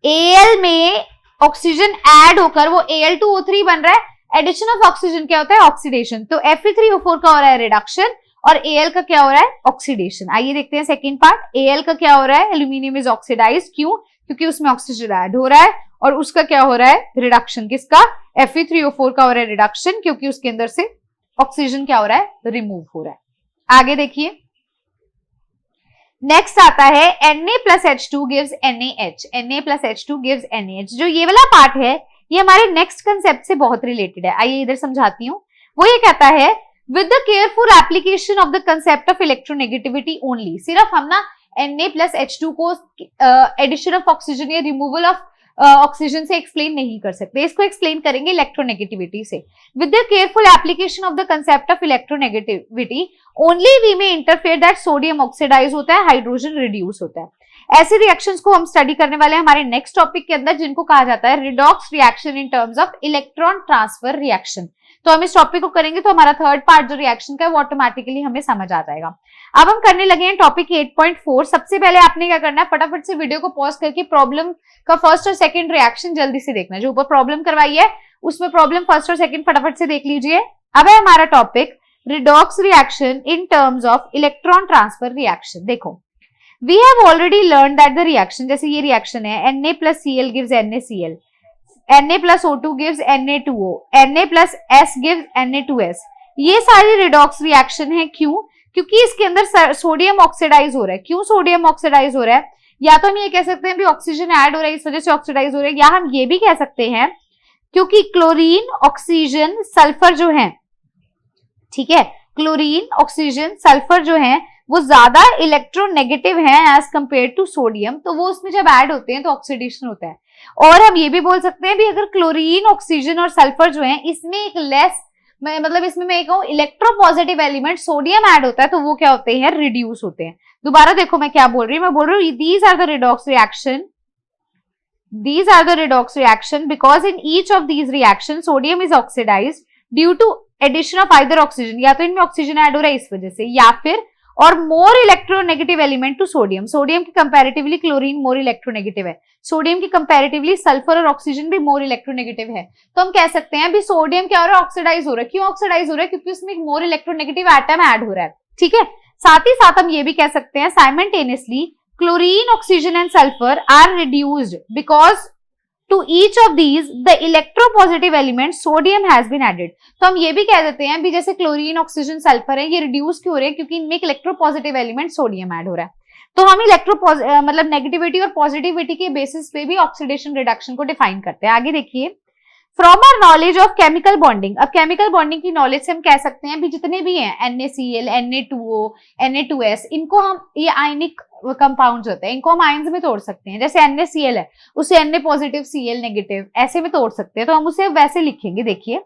Al में ऑक्सीजन ऐड होकर वो Al2O3 बन रहा है, एडिशन ऑफ ऑक्सीजन क्या होता है, ऑक्सीडेशन। तो Fe3O4 का हो रहा है रिडक्शन और Al का क्या हो रहा है, ऑक्सीडेशन। आइए देखते हैं सेकंड पार्ट। Al का क्या हो रहा है, एल्यूमिनियम इज ऑक्सीडाइज, क्यों, क्योंकि उसमें ऑक्सीजन ऐड हो रहा है, और उसका क्या हो रहा है, रिडक्शन। किसका, Fe3O4 का हो रहा है रिडक्शन, क्योंकि उसके अंदर से ऑक्सीजन क्या हो रहा है, रिमूव हो रहा है। आगे देखिए नेक्स्ट आता है Na plus H2 gives NaH, Na plus H2 gives NaH। जो ये वाला पार्ट है ये हमारे नेक्स्ट कंसेप्ट से बहुत रिलेटेड है। आइए इधर समझाती हूँ। वो ये कहता है with the careful application of the concept of electronegativity only, सिर्फ हम ना Na प्लस H2 को एडिशन ऑफ ऑक्सीजन या रिमूवल ऑफ ऑक्सीजन से एक्सप्लेन नहीं कर सकते, इसको एक्सप्लेन करेंगे इलेक्ट्रोनेगेटिविटी से। With the careful application of the concept of electronegativity only we में इंटरफेयर दैट सोडियम ऑक्सीडाइज होता है, हाइड्रोजन रिड्यूस होता है। ऐसे रिएक्शंस को हम स्टडी करने वाले हैं हमारे नेक्स्ट टॉपिक के अंदर, जिनको कहा जाता है redox reaction in terms of electron transfer reaction. तो हम इस टॉपिक को करेंगे तो हमारा थर्ड पार्ट जो रिएक्शन का है वो ऑटोमेटिकली हमें समझ आ जाएगा। अब हम करने लगे हैं टॉपिक 8.4। सबसे पहले आपने क्या करना है, फटाफट से वीडियो को पॉज करके प्रॉब्लम का फर्स्ट और सेकंड रिएक्शन जल्दी से देखना है। जो ऊपर प्रॉब्लम करवाई है उसमें प्रॉब्लम फर्स्ट और सेकंड फटाफट से देख लीजिए। अब है हमारा topic redox reaction in terms of electron transfer reaction. देखो we have already learn that the reaction, जैसे ये रिएक्शन है Na plus Cl gives NaCl, Na plus O2 gives Na2O, Na plus S gives Na2S। ये सारी redox reaction है, क्यों, क्योंकि इसके अंदर सोडियम ऑक्सीडाइज हो रहा है। क्यों सोडियम ऑक्सीडाइज हो रहा है, या तो हम ये कह सकते हैं भी ऑक्सीजन ऐड हो रहा है इस वजह से ऑक्सीडाइज हो रहा है, या हम ये भी कह सकते हैं क्योंकि क्लोरीन ऑक्सीजन सल्फर जो है, ठीक है, क्लोरीन ऑक्सीजन सल्फर जो है वो ज्यादा इलेक्ट्रोनेगेटिव है एज कंपेयर टू सोडियम, तो वो उसमें जब ऐड होते हैं तो ऑक्सीडेशन होता है। और हम ये भी बोल सकते हैं भी अगर क्लोरीन ऑक्सीजन और सल्फर जो है इसमें एक लेस, मतलब इसमें मैं कहूँ इलेक्ट्रोपॉजिटिव एलिमेंट सोडियम ऐड होता है तो वो क्या होते हैं, रिड्यूस होते हैं। दोबारा देखो मैं क्या बोल रही हूँ, मैं बोल रही हूँ these are the redox reaction, these are the redox reaction because in each of these reactions sodium is oxidized due to addition of either oxygen, या तो इनमें ऑक्सीजन ऐड हो रहा है इस वजह से, या फिर और more electronegative element to sodium, sodium की कंपैरेटिवली क्लोरीन मोर इलेक्ट्रोनेगेटिव है, सोडियम की कंपैरेटिवली सल्फर और ऑक्सीजन भी मोर इलेक्ट्रोनेगेटिव है। तो हम कह सकते हैं भी सोडियम क्या हो रहा है, ऑक्सीडाइज हो रहा है। क्यों ऑक्सीडाइज हो रहा है, क्योंकि उसमें मोर इलेक्ट्रोनेगेटिव एटम ऐड हो रहा है, ठीक है। साथ ही साथ हम ये भी कह सकते हैं simultaneously chlorine, oxygen and sulfur are reduced because to each of these the electropositive element sodium has been added। तो हम ये भी कह देते हैं भी जैसे क्लोरीन ऑक्सीजन सल्फर है ये रिड्यूस क्यों हो रहे हैं, क्योंकि इनमें एक इलेक्ट्रोपॉजिटिव एलिमेंट सोडियम ऐड हो रहा है। तो हम मतलब नेगेटिविटी और पॉजिटिविटी के बेसिस पे भी ऑक्सीडेशन रिडक्शन को डिफाइन करते हैं। आगे देखिए, from our knowledge of chemical bonding, अब केमिकल बॉन्डिंग की नॉलेज से हम कह सकते हैं भी जितने भी हैं NaCl, Na2O, Na2S, इनको हम, ये आयनिक कंपाउंड्स होते हैं, इनको हम आयंस में तोड़ सकते हैं। जैसे NaCl है, उसे Na पॉजिटिव Cl नेगेटिव ऐसे में तोड़ सकते हैं, तो हम उसे वैसे लिखेंगे। देखिए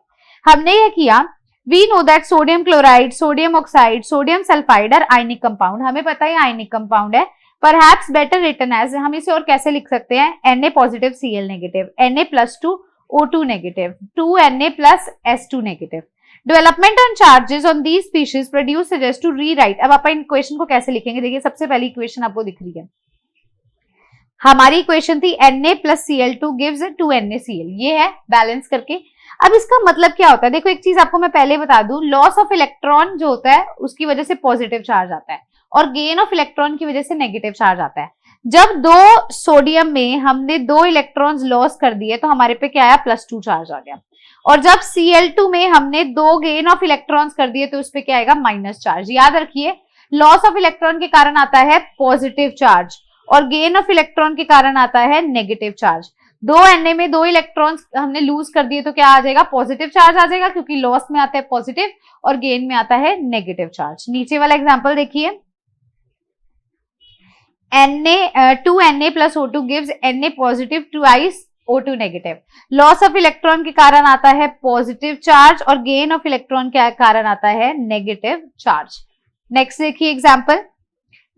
हमने ये किया, we know that sodium chloride, sodium oxide, sodium sulphide are ionic compound, हमें पता है आयनिक कंपाउंड है। परहैप्स बेटर रिटन एज, हम इसे और कैसे लिख सकते हैं, Na positive Cl negative, Na+2 O2 negative, 2Na plus S2 negative. Development and charges on these species produce suggest to rewrite. अब अपन इक्वेशन को कैसे लिखेंगे, देखिए सबसे पहली इक्वेशन आपको दिख रही है, हमारी इक्वेशन थी Na plus Cl2 gives 2NaCl, ये है बैलेंस करके। अब इसका मतलब क्या होता है, देखो एक चीज आपको मैं पहले बता दूं, लॉस ऑफ इलेक्ट्रॉन जो होता है उसकी वजह से पॉजिटिव चार्ज आता है और गेन ऑफ इलेक्ट्रॉन की वजह से नेगेटिव चार्ज आता है। जब दो सोडियम में हमने 2 इलेक्ट्रॉन्स लॉस कर दिए तो हमारे पे क्या आया, +2 चार्ज आ गया। और जब Cl2 में हमने 2 गेन ऑफ इलेक्ट्रॉन्स कर दिए तो उस पे क्या आएगा, माइनस चार्ज। याद रखिए, लॉस ऑफ इलेक्ट्रॉन के कारण आता है पॉजिटिव चार्ज और गेन ऑफ इलेक्ट्रॉन के कारण आता है नेगेटिव चार्ज। 2 Na में 2 इलेक्ट्रॉन्स हमने लूज कर दिए तो क्या आ जाएगा, पॉजिटिव चार्ज आ जाएगा, क्योंकि लॉस में आता है पॉजिटिव और गेन में आता है नेगेटिव चार्ज। नीचे वाला एग्जांपल देखिए, Na 2Na plus O2 gives Na positive twice O2 negative. Loss of electron के कारण आता है पॉजिटिव चार्ज और गेन ऑफ इलेक्ट्रॉन के कारण आता है नेगेटिव चार्ज। नेक्स्ट देखिए एग्जांपल,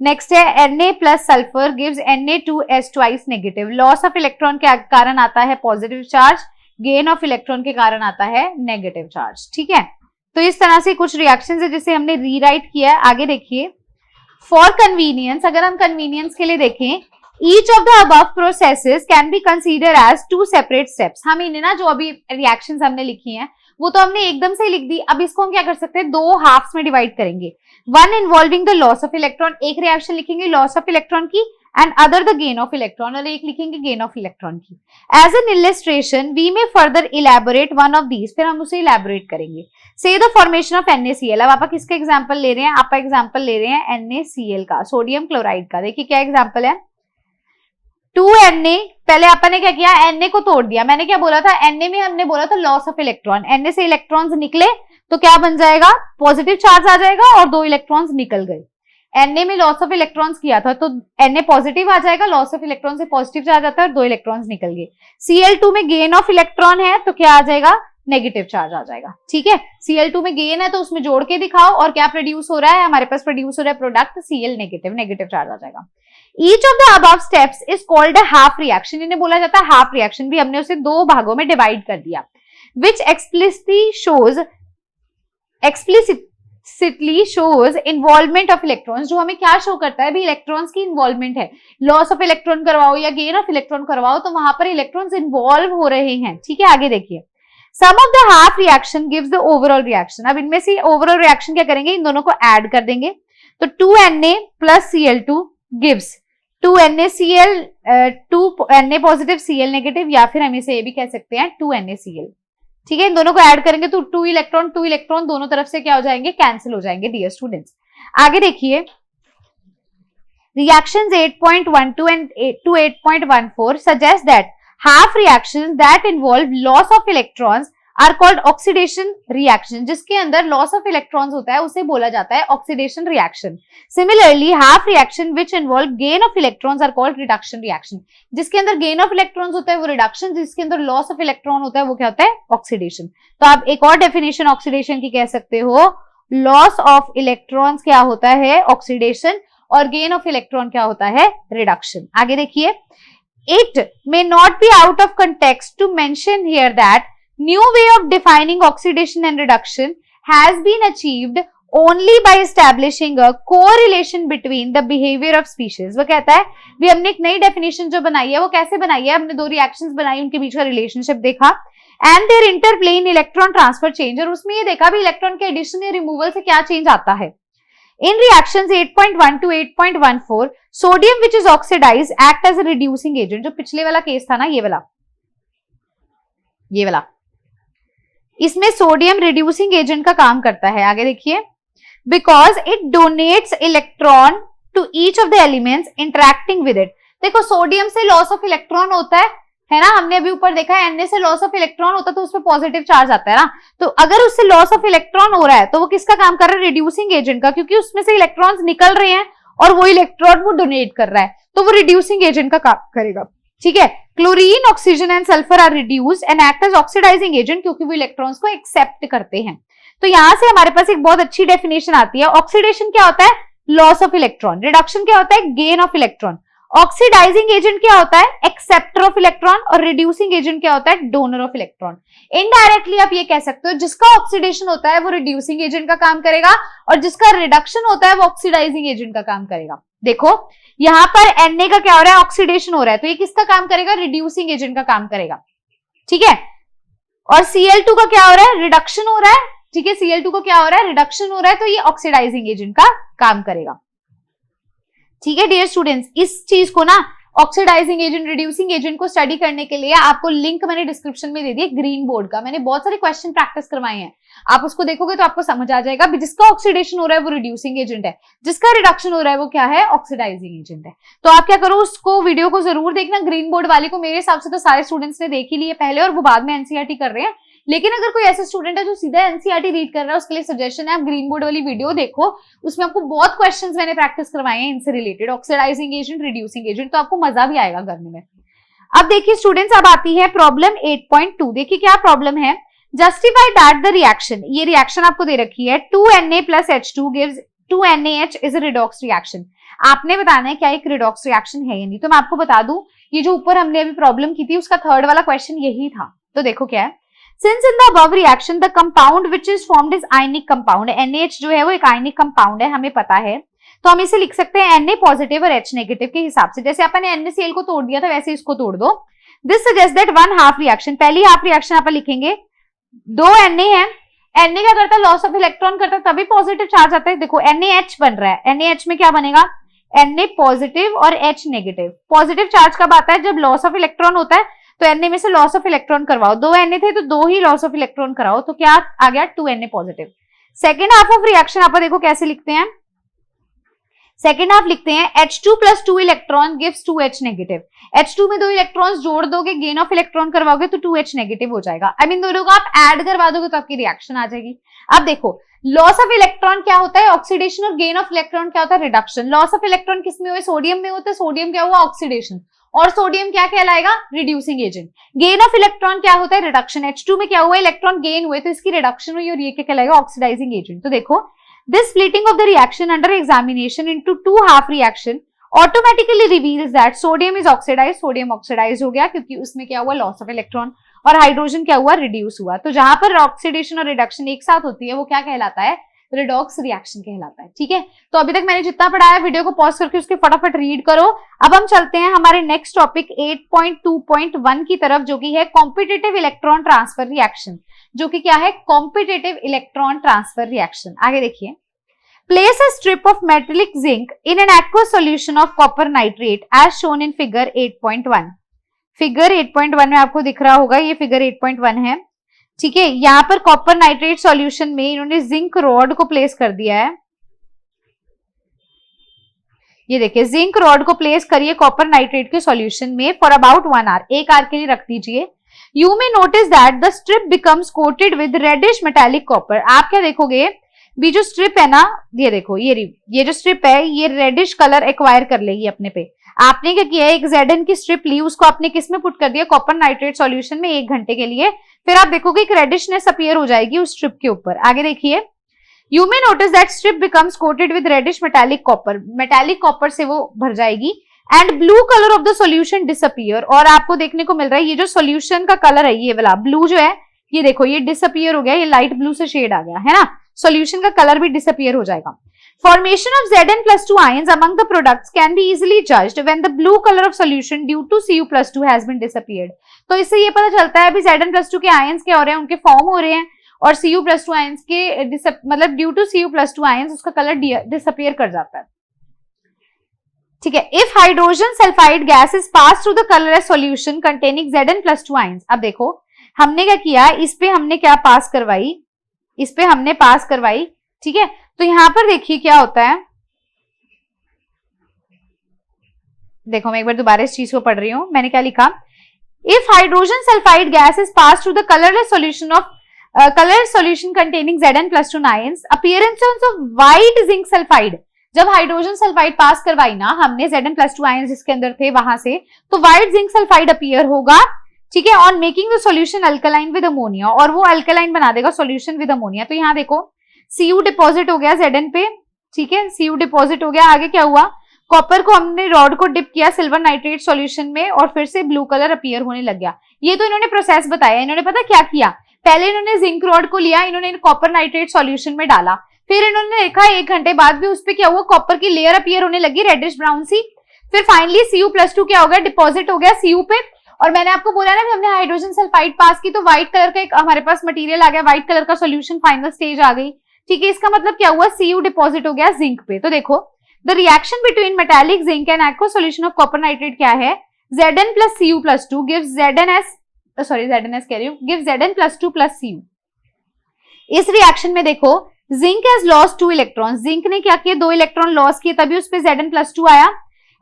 नेक्स्ट है Na plus sulphur gives Na2S twice negative. Loss of electron के कारण आता है positive charge, gain of electron के कारण आता है नेगेटिव चार्ज। ठीक है, तो इस तरह से कुछ रिएक्शंस है जिसे हमने रीराइट किया है। आगे देखिए, फॉर कन्वीनियंस, अगर हम कन्वीनियंस के लिए देखें, each of the above processes can be consider as 2 separate steps. हम इन्हें ना, जो अभी रिएक्शंस हमने लिखी हैं वो तो हमने एकदम से ही लिख दी, अब इसको हम क्या कर सकते हैं, 2 हाफ्स में डिवाइड करेंगे। One involving the loss of electron, एक रिएक्शन लिखेंगे लॉस ऑफ इलेक्ट्रॉन की, and other the gain of electron, और एक लिखेंगे गेन ऑफ इलेक्ट्रॉन की। एज एन इलस्ट्रेशन वी में further elaborate one of these, फिर हम उसे इलेबोरेट करेंगे। से द फॉर्मेशन ऑफ NaCl, अब आप किसका एग्जांपल ले रहे हैं, आप एग्जांपल ले रहे हैं NaCl का, सोडियम क्लोराइड का। देखिए क्या एग्जांपल है, 2Na, पहले अपन ने क्या किया, Na को तोड़ दिया। मैंने क्या बोला था, Na में हमने बोला था लॉस ऑफ इलेक्ट्रॉन, Na से इलेक्ट्रॉन्स निकले तो क्या बन जाएगा, पॉजिटिव चार्ज आ जाएगा और 2 इलेक्ट्रॉन्स निकल गए। Na में लॉस ऑफ इलेक्ट्रॉन्स किया था तो Na पॉजिटिव आ जाएगा, लॉस ऑफ इलेक्ट्रॉन से पॉजिटिव चार्ज आता है और 2 इलेक्ट्रॉन्स निकल गए। Cl2 में गेन ऑफ इलेक्ट्रॉन है तो क्या आ जाएगा, नेगेटिव चार्ज आ जाएगा। ठीक है, Cl2 में गेन है तो उसमें जोड़ के दिखाओ, और क्या प्रोड्यूस हो रहा है, हमारे पास प्रोड्यूस हो रहा है product Cl negative, negative charge आ जाएगा। Each of the above steps is called a half reaction, इन्हें बोला जाता है हाफ रिएक्शन, भी हमने उसे 2 भागों में डिवाइड कर दिया। Which explicitly shows involvement of electrons, जो हमें क्या शो करता है, भी इलेक्ट्रॉन्स की इन्वॉल्वमेंट है। लॉस ऑफ इलेक्ट्रॉन करवाओ या गेन ऑफ इलेक्ट्रॉन करवाओ तो वहां पर इलेक्ट्रॉन्स इन्वॉल्व हो रहे हैं। ठीक है, आगे देखिए, sum of the half reaction gives the overall reaction. अब इनमें से ओवरऑल रिएक्शन क्या करेंगे, इन दोनों को ऐड कर देंगे, तो 2Na plus Cl2 gives 2NaCl, 2Na positive Cl negative, या फिर हम इसे ये भी कह सकते हैं 2NaCl। ठीक है, इन दोनों को ऐड करेंगे तो 2 इलेक्ट्रॉन दोनों तरफ से क्या हो जाएंगे, कैंसिल हो जाएंगे डियर स्टूडेंट्स। आगे देखिए, reactions 8.12 and 8.14 suggest that half reactions that involve loss of electrons are called oxidation reaction, जिसके अंदर loss of electrons होता है उसे बोला जाता है oxidation reaction. Similarly, half reaction which involve gain of electrons are called reduction reaction. जिसके अंदर gain of electrons होता है वो reduction, जिसके अंदर loss of electron होता है वो क्या होता है, oxidation. तो आप एक और definition oxidation की कह सकते हो, loss of electrons क्या होता है, oxidation, और gain of electron क्या होता है, reduction. आगे देखिए, it may not be out of context to mention here that new way of defining oxidation and reduction has been achieved only by establishing a correlation between the behavior of species. वो कहता है भी हमने एक नई definition जो बनाई है वो कैसे बनाई है, हमने 2 रिएक्शंस बनाई, उनके बीच का रिलेशनशिप देखा, and their interplay in electron transfer change, और उसमें ये देखा भी इलेक्ट्रॉन के एडिशन या रिमूवल से क्या चेंज आता है। In reactions 8.1 to 8.14, sodium which is oxidized act as a reducing agent. जो पिछले वाला केस था ना, ये वाला, इसमें सोडियम रिड्यूसिंग एजेंट का काम करता है। आगे देखिए, because it donates electron to each of the elements interacting with it. देखो सोडियम से लॉस ऑफ इलेक्ट्रॉन होता है ना, हमने अभी ऊपर देखा है Na से लॉस ऑफ इलेक्ट्रॉन होता है तो उसमें पॉजिटिव चार्ज आता है ना, तो अगर उससे लॉस ऑफ इलेक्ट्रॉन हो रहा है तो वो किसका काम कर रहा है, रिड्यूसिंग एजेंट का, क्योंकि उसमें से इलेक्ट्रॉन्स निकल रहे हैं और वो इलेक्ट्रॉन वो डोनेट कर रहा है, तो वो रिड्यूसिंग एजेंट का काम करेगा। ठीक है, chlorine, oxygen and sulphur are reduced and act as oxidising agent, क्योंकि वो इलेक्ट्रॉन्स को एक्सेप्ट करते हैं। तो यहां से हमारे पास एक बहुत अच्छी डेफिनेशन आती है। ऑक्सीडेशन क्या होता है, लॉस ऑफ इलेक्ट्रॉन। रिडक्शन क्या होता है, gain of electron. Oxidising agent क्या होता है, एक्सेप्टर ऑफ इलेक्ट्रॉन। और रिड्यूसिंग एजेंट क्या होता है, डोनर ऑफ इलेक्ट्रॉन। इनडायरेक्टली आप ये कह सकते हो जिसका ऑक्सीडेशन होता है वो रिड्यूसिंग एजेंट का काम करेगा और जिसका रिडक्शन होता है वो ऑक्सीडाइजिंग एजेंट का काम करेगा। देखो यहां पर Na का क्या हो रहा है, ऑक्सीडेशन हो रहा है, तो ये किसका काम करेगा, रिड्यूसिंग एजेंट का काम करेगा। ठीक है, और Cl2 का क्या हो रहा है, रिडक्शन हो रहा है। ठीक है, Cl2 को क्या हो रहा है, रिडक्शन हो रहा है, तो ये ऑक्सीडाइजिंग एजेंट का काम करेगा। ठीक है डियर स्टूडेंट्स, इस चीज को ना ऑक्सीडाइजिंग एजेंट, रिड्यूसिंग एजेंट को स्टडी करने के लिए आपको लिंक मैंने डिस्क्रिप्शन में दे दिया ग्रीन बोर्ड का। मैंने बहुत सारे क्वेश्चन प्रैक्टिस करवाए हैं, आप उसको देखोगे तो आपको समझ आ जाएगा। जिसका ऑक्सीडेशन हो रहा है वो रिड्यूसिंग एजेंट है, जिसका रिडक्शन हो रहा है वो क्या है, ऑक्सीडाइजिंग एजेंट है। तो आप क्या करो, उसको वीडियो को जरूर देखना। ग्रीन बोर्ड वाले को मेरे हिसाब से तो सारे स्टूडेंट्स ने देख ही लिए पहले और वो बाद में एनसीईआरटी कर रहे हैं, लेकिन अगर कोई ऐसा स्टूडेंट है जो सीधा एनसीईआरटी रीड कर रहा है उसके लिए सजेशन है आप ग्रीन बोर्ड वाली वीडियो देखो, उसमें आपको बहुत क्वेश्चंस मैंने प्रैक्टिस करवाए हैं इनसे related, oxidising agent, reducing agent, तो आपको मजा भी आएगा करने में। अब देखिए स्टूडेंट्स, अब आती है प्रॉब्लम 8.2। देखिए क्या प्रॉब्लम है, जस्टिफाई दैट द रिएक्शन, ये रिएक्शन आपको दे रखी है 2Na plus H2 gives 2NaH is a redox reaction। आपने बताना है क्या एक रिडॉक्स रिएक्शन है या नहीं। तो मैं आपको बता दूं, ये जो ऊपर हमने अभी प्रॉब्लम की थी उसका थर्ड वाला क्वेश्चन यही था। तो देखो क्या है, Since in the above reaction the compound which is formed is ionic compound, NaH जो है वो एक आयनिक कंपाउंड है, हमें पता है, तो हम इसे लिख सकते हैं Na पॉजिटिव और H नेगेटिव के हिसाब से। जैसे अपन ने NaCl को तोड़ दिया था वैसे इसको तोड़ दो। This suggests that one half reaction, पहली हाफ रिएक्शन आप लिखेंगे, दो Na है, Na क्या करता है, लॉस ऑफ इलेक्ट्रॉन करता है, तभी पॉजिटिव चार्ज आता है। देखो NaH बन रहा है, NaH में क्या बनेगा, Na पॉजिटिव और H नेगेटिव। पॉजिटिव चार्ज कब आता है, जब लॉस ऑफ इलेक्ट्रॉन होता है, तो Na में से लॉस ऑफ इलेक्ट्रॉन करवाओ, दो Na थे तो दो ही लॉस ऑफ इलेक्ट्रॉन कराओ, तो क्या आ गया 2Na positive. Second half of reaction आप देखो कैसे लिखते हैं, सेकेंड हाफ लिखते हैं H2 plus 2 electron gives 2H negative. H2 में दो इलेक्ट्रॉन्स जोड़ दोगे, गेन ऑफ इलेक्ट्रॉन करवाओगे तो 2H नेगेटिव हो जाएगा। आई मीन दोनों को आप ऐड करवा दोगे तो आपकी रिएक्शन आ जाएगी। अब देखो लॉस ऑफ इलेक्ट्रॉन क्या होता है, ऑक्सीडेशन, और गेन ऑफ इलेक्ट्रॉन क्या होता है, रिडक्शन। लॉस ऑफ इलेक्ट्रॉन किस में हुआ, सोडियम में होता है, सोडियम क्या हुआ, ऑक्सीडेशन, और सोडियम क्या कहलाएगा, reducing agent. Gain of electron क्या होता है, रिडक्शन। H2 में क्या हुआ, इलेक्ट्रॉन गेन हुए तो इसकी रिडक्शन हुई और ये क्या कहलाएगा, ऑक्सीडाइजिंग एजेंट। तो देखो this splitting of the reaction under examination into two half reaction automatically reveals that sodium is oxidized, sodium oxidise हो गया क्योंकि उसमें क्या हुआ, लॉस ऑफ इलेक्ट्रॉन, और हाइड्रोजन क्या हुआ, रिड्यूस हुआ। तो जहां पर ऑक्सीडेशन और रिडक्शन एक साथ होती है वो क्या कहलाता है, रिडॉक्स रिएक्शन कहलाता है। ठीक है, तो अभी तक मैंने जितना पढ़ाया वीडियो को पॉज करके उसके फटाफट रीड करो। अब हम चलते हैं हमारे नेक्स्ट टॉपिक 8.2.1 की तरफ, जो कि है कॉम्पिटिटिव इलेक्ट्रॉन ट्रांसफर रिएक्शन, जो कि क्या है, कॉम्पिटिटिव इलेक्ट्रॉन ट्रांसफर रिएक्शन। आगे देखिए, place a strip of metallic zinc in an aqueous solution of copper nitrate as shown in figure 8.1। Figure 8.1 में आपको दिख रहा होगा, ये फिगर 8.1 है। ठीक है, यहां पर कॉपर नाइट्रेट सॉल्यूशन में इन्होंने जिंक रॉड को प्लेस कर दिया है। ये देखिए, जिंक रॉड को प्लेस करिए कॉपर नाइट्रेट के सॉल्यूशन में फॉर अबाउट 1 आवर, 1 आवर के लिए रख दीजिए। You may notice that the strip becomes coated with reddish metallic copper. आप क्या देखोगे, भी जो स्ट्रिप है ना, ये देखो, ये जो स्ट्रिप है ये रेडिश कलर एक्वायर कर लेगी अपने पे। आपने क्या किया है, एक ZN की स्ट्रिप ली, उसको आपने किस में पुट कर दिया, कॉपर नाइट्रेट सॉल्यूशन में 1 घंटे के लिए, फिर आप देखोगे एक रेडिशनेस अपीयर हो जाएगी उस स्ट्रिप के ऊपर। आगे देखिए, you may notice that strip becomes coated with reddish metallic copper, metallic copper से वो भर जाएगी, and blue colour of the solution disappear. और आपको देखने को मिल रहा है ये जो सॉल्यूशन का कलर है, ये वाला ब्लू जो है, ये देखो ये डिसअपीयर हो गया, ये लाइट ब्लू से शेड आ गया है ना, सॉल्यूशन का कलर भी डिसअपीयर हो जाएगा। Formation of Zn+2 ions among the products can be easily judged when the blue color of solution due to Cu+2 has been disappeared। तो इससे ये पता चलता है अभी Zn+2 के आयंस क्या हो रहे हैं, उनके फॉर्म हो रहे हैं, और Cu+2 आयंस के मतलब ड्यू टू Cu+2 आयंस उसका कलर डिसअपीयर कर जाता है। ठीक है, if hydrogen sulphide gas is pass through the colourless solution containing Zn+2 ions. अब देखो हमने क्या किया, इस पे हमने क्या पास करवाई, इस पे हमने पास करवाई। ठीक है, तो यहां पर देखिए क्या होता है, देखो मैं एक बार दोबारा इस चीज को पढ़ रही हूं, मैंने क्या लिखा, if hydrogen sulphide gas is pass through the colourless solution containing Zn+2 ions, appearance of white zinc sulfide, जब हाइड्रोजन सल्फाइड पास करवाई ना हमने Zn+2 आयंस जिसके अंदर थे वहां से, तो व्हाइट जिंक सल्फाइड अपीयर होगा, ठीक है, on making the solution alkaline with ammonia, और वो अल्कलाइन बना देगा सॉल्यूशन विद अमोनिया। तो यहाँ देखो Cu डिपॉजिट हो गया Zn पे, ठीक है, Cu डिपॉजिट हो गया। आगे क्या हुआ, कॉपर को हमने रॉड को डिप किया सिल्वर नाइट्रेट सॉल्यूशन में और फिर से ब्लू कलर अपीयर होने लग गया। ये तो इन्होंने प्रोसेस बताया, इन्होंने पता क्या किया, पहले इन्होंने जिंक रॉड को लिया, इन्होंने कॉपर नाइट्रेट सॉल्यूशन में डाला, फिर इन्होंने देखा 1 घंटे बाद भी उस पे क्या हुआ, कॉपर की लेयर अपीयर होने लगी रेडिश ब्राउन सी, फिर फाइनली Cu+2 क्या हो गया, डिपॉजिट हो गया Cu पे। और मैंने आपको बोला ना हमने हाइड्रोजन सल्फाइड पास की तो व्हाइट कलर का एक हमारे पास मटेरियल आ गया, व्हाइट कलर का सॉल्यूशन फाइनल स्टेज आ गई, ठीक है। इसका मतलब क्या हुआ, Cu डिपॉजिट हो गया जिंक पे। तो देखो the reaction between metallic zinc and aqua solution of copper nitrate क्या है, Zn plus Cu+2 gives Zn+2 plus Cu। इस रिएक्शन में देखो zinc has lost 2 electron, zinc ने क्या किया, 2 इलेक्ट्रॉन लॉस किए, तभी उस पे Zn+2 आया,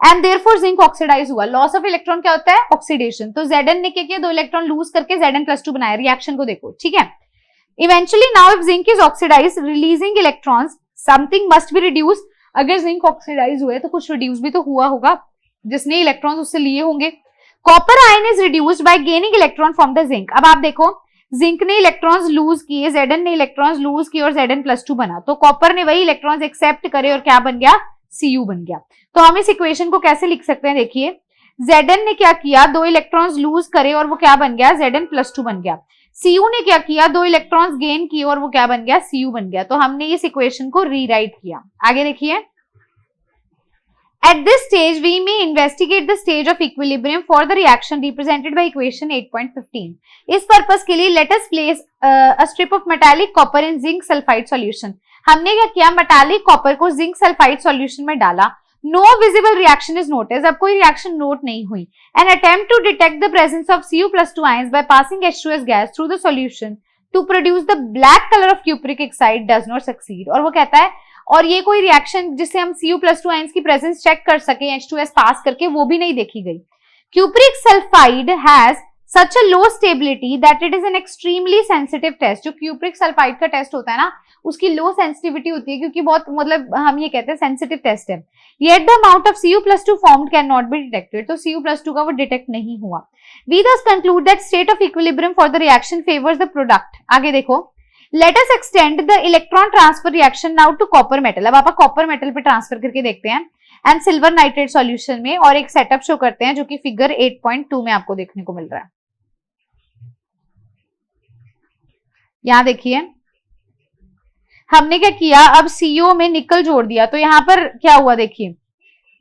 एंड देयरफॉर जिंक ऑक्सीडाइज हुआ। लॉस ऑफ इलेक्ट्रॉन क्या होता है, ऑक्सीडेशन। तो Zn ने क्या किया, 2 इलेक्ट्रॉन लूज करके Zn+2 बनाया। रिएक्शन को देखो, ठीक है। Eventually now if zinc is oxidise releasing electrons, something must be reduce. अगर जिंक ऑक्सीडाइज हुए तो कुछ रिड्यूस भी तो हुआ होगा, जिसने इलेक्ट्रॉन्स उससे लिए होंगे। Copper ion is reduced by gaining electron from the zinc. अब आप देखो जिंक ने इलेक्ट्रॉन्स लूज किए, Zn ने इलेक्ट्रॉन्स लूज किए और Zn+2 बना, तो कॉपर ने वही इलेक्ट्रॉन्स एक्सेप्ट करे और क्या बन गया, Cu बन गया। तो हम इस इक्वेशन को कैसे लिख सकते हैं, देखिए Zn ने क्या किया, 2 इलेक्ट्रॉन्स लूज करे और वो क्या बन गया, Zn+2 बन गया। Cu ने क्या किया, 2 इलेक्ट्रॉन्स गेन किए और वो क्या बन गया, Cu बन गया। तो हमने इस इक्वेशन को रीराइट किया। आगे देखिए, at this stage we may investigate the stage of equilibrium for the reaction represented by equation 8.15। इस पर्पस के लिए let us place a strip of metallic copper in zinc sulfide solution। हमने क्या किया, metallic copper को zinc sulfide solution में डाला, no visible reaction is noticed, अब कोई reaction नोट नहीं हुई। An attempt to detect the presence of Cu+2 ions by passing H2S gas through the solution to produce the black color of cupric oxide does not succeed। और वो कहता है और ये कोई रिएक्शन जिससे हम Cu+2 आयंस की प्रेजेंस चेक कर सके H2S पास करके, वो भी नहीं देखी गई। Cupric sulphide has such a low stability that it is an extremely sensitive test. जो क्यूप्रिक सल्फाइड का टेस्ट होता है ना, उसकी लो सेंसिटिविटी होती है, क्योंकि बहुत मतलब हम ये कहते हैं सेंसिटिव टेस्ट है। Yet the amount of Cu+2 formed can not be detected. तो Cu+2 का वो डिटेक्ट नहीं हुआ। वी दस conclude that state of equilibrium for the reaction favours the product. आगे देखो, let us extend the electron transfer reaction now to copper metal। अब आप कॉपर मेटल पे ट्रांसफर करके देखते हैं एंड सिल्वर नाइट्रेट सॉल्यूशन में, और एक सेटअप शो करते हैं जो कि फिगर 8.2 में आपको देखने को मिल रहा है। यहां देखिए हमने क्या किया, अब CO में निकल जोड़ दिया, तो यहां पर क्या हुआ, देखिए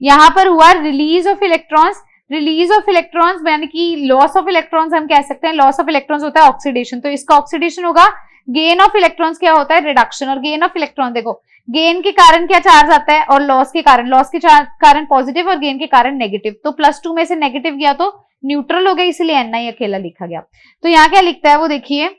यहां पर हुआ release of electrons. Release of electrons यानी कि लॉस ऑफ इलेक्ट्रॉन्स हम कह सकते हैं। लॉस ऑफ इलेक्ट्रॉन्स होता है ऑक्सीडेशन, तो इसका ऑक्सीडेशन होगा। गेन ऑफ इलेक्ट्रॉन्स क्या होता है, रिडक्शन। और गेन ऑफ इलेक्ट्रॉन देखो, गेन के कारण क्या चार्ज आता है और लॉस के कारण पॉजिटिव और गेन के कारण नेगेटिव। तो +2 में से नेगेटिव गया तो न्यूट्रल हो गया, इसलिए Ni अकेला लिखा गया। तो यहाँ क्या लिखता है वो देखिए,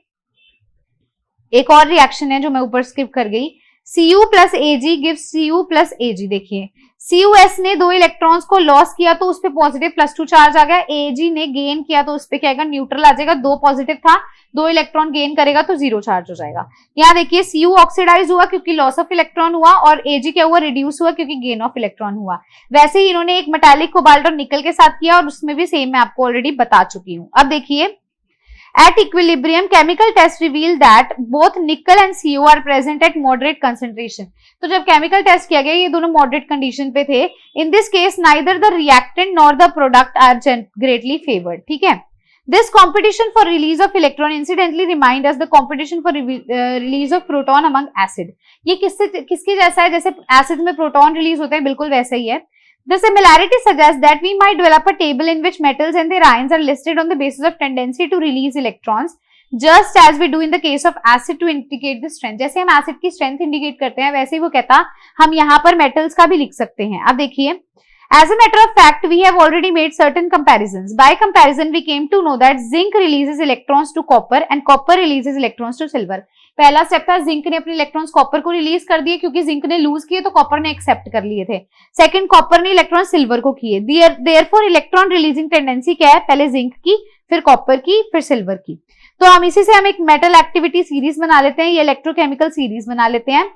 एक और रिएक्शन है जो मैं ऊपर स्किप कर गई, Cu+ Ag gives Cu+ Ag। देखिए CuS ने 2 इलेक्ट्रॉन्स को लॉस किया तो उस पे पॉजिटिव +2 चार्ज आ गया। Ag ने गेन किया तो उस पे क्या आएगा, न्यूट्रल आ जाएगा। 2 पॉजिटिव था, 2 इलेक्ट्रॉन गेन करेगा तो 0 चार्ज हो जाएगा। यहाँ देखिए Cu ऑक्सीडाइज हुआ क्योंकि लॉस ऑफ इलेक्ट्रॉन हुआ, और Ag क्या हुआ, रिड्यूस हुआ क्योंकि गेन ऑफ इलेक्ट्रॉन हुआ। वैसे ही इन्होंने एक मेटालिक कोबाल्ट और निकल के साथ किया, और उसमें भी सेम मैं आपको ऑलरेडी बता चुकी हूँ। अब देखिए, at equilibrium chemical test reveal that both nickel and Cu are present at moderate concentration। तो जब केमिकल टेस्ट किया गया ये दोनों मॉडरेट कंडीशन पे थे। in this case neither the reactant nor the product are greatly favored। ठीक है, this competition for release of electron incidentally remind us the competition for release of proton among acid। ये किसके जैसा है, जैसे acid में प्रोटॉन रिलीज होते हैं, बिल्कुल वैसा ही है। The similarity suggests that we might develop a table in which metals and their ions are listed on the basis of tendency to release electrons, just as we do in the case of acid to indicate the strength। जैसे हम acid की strength indicate करते हैं, वैसे ही वो कहता हम यहाँ पर मेटल्स का भी लिख सकते हैं। अब देखिए, as a matter of fact we have already made certain comparisons। By comparison we came to know that zinc releases electrons to copper and copper releases electrons to silver। पहला स्टेप था zinc ने अपने electrons copper को release कर दिए, क्योंकि zinc ने loose किए तो कॉपर ने एक्सेप्ट कर लिए थे। सेकंड, कॉपर ने इलेक्ट्रॉन सिल्वर को किए। देयरफॉर इलेक्ट्रॉन रिलीजिंग टेंडेंसी क्या है, पहले जिंक की, फिर कॉपर की, फिर सिल्वर की। तो हम इसी से हम एक मेटल एक्टिविटी सीरीज बना लेते हैं, ये इलेक्ट्रोकेमिकल सीरीज बना लेते हैं।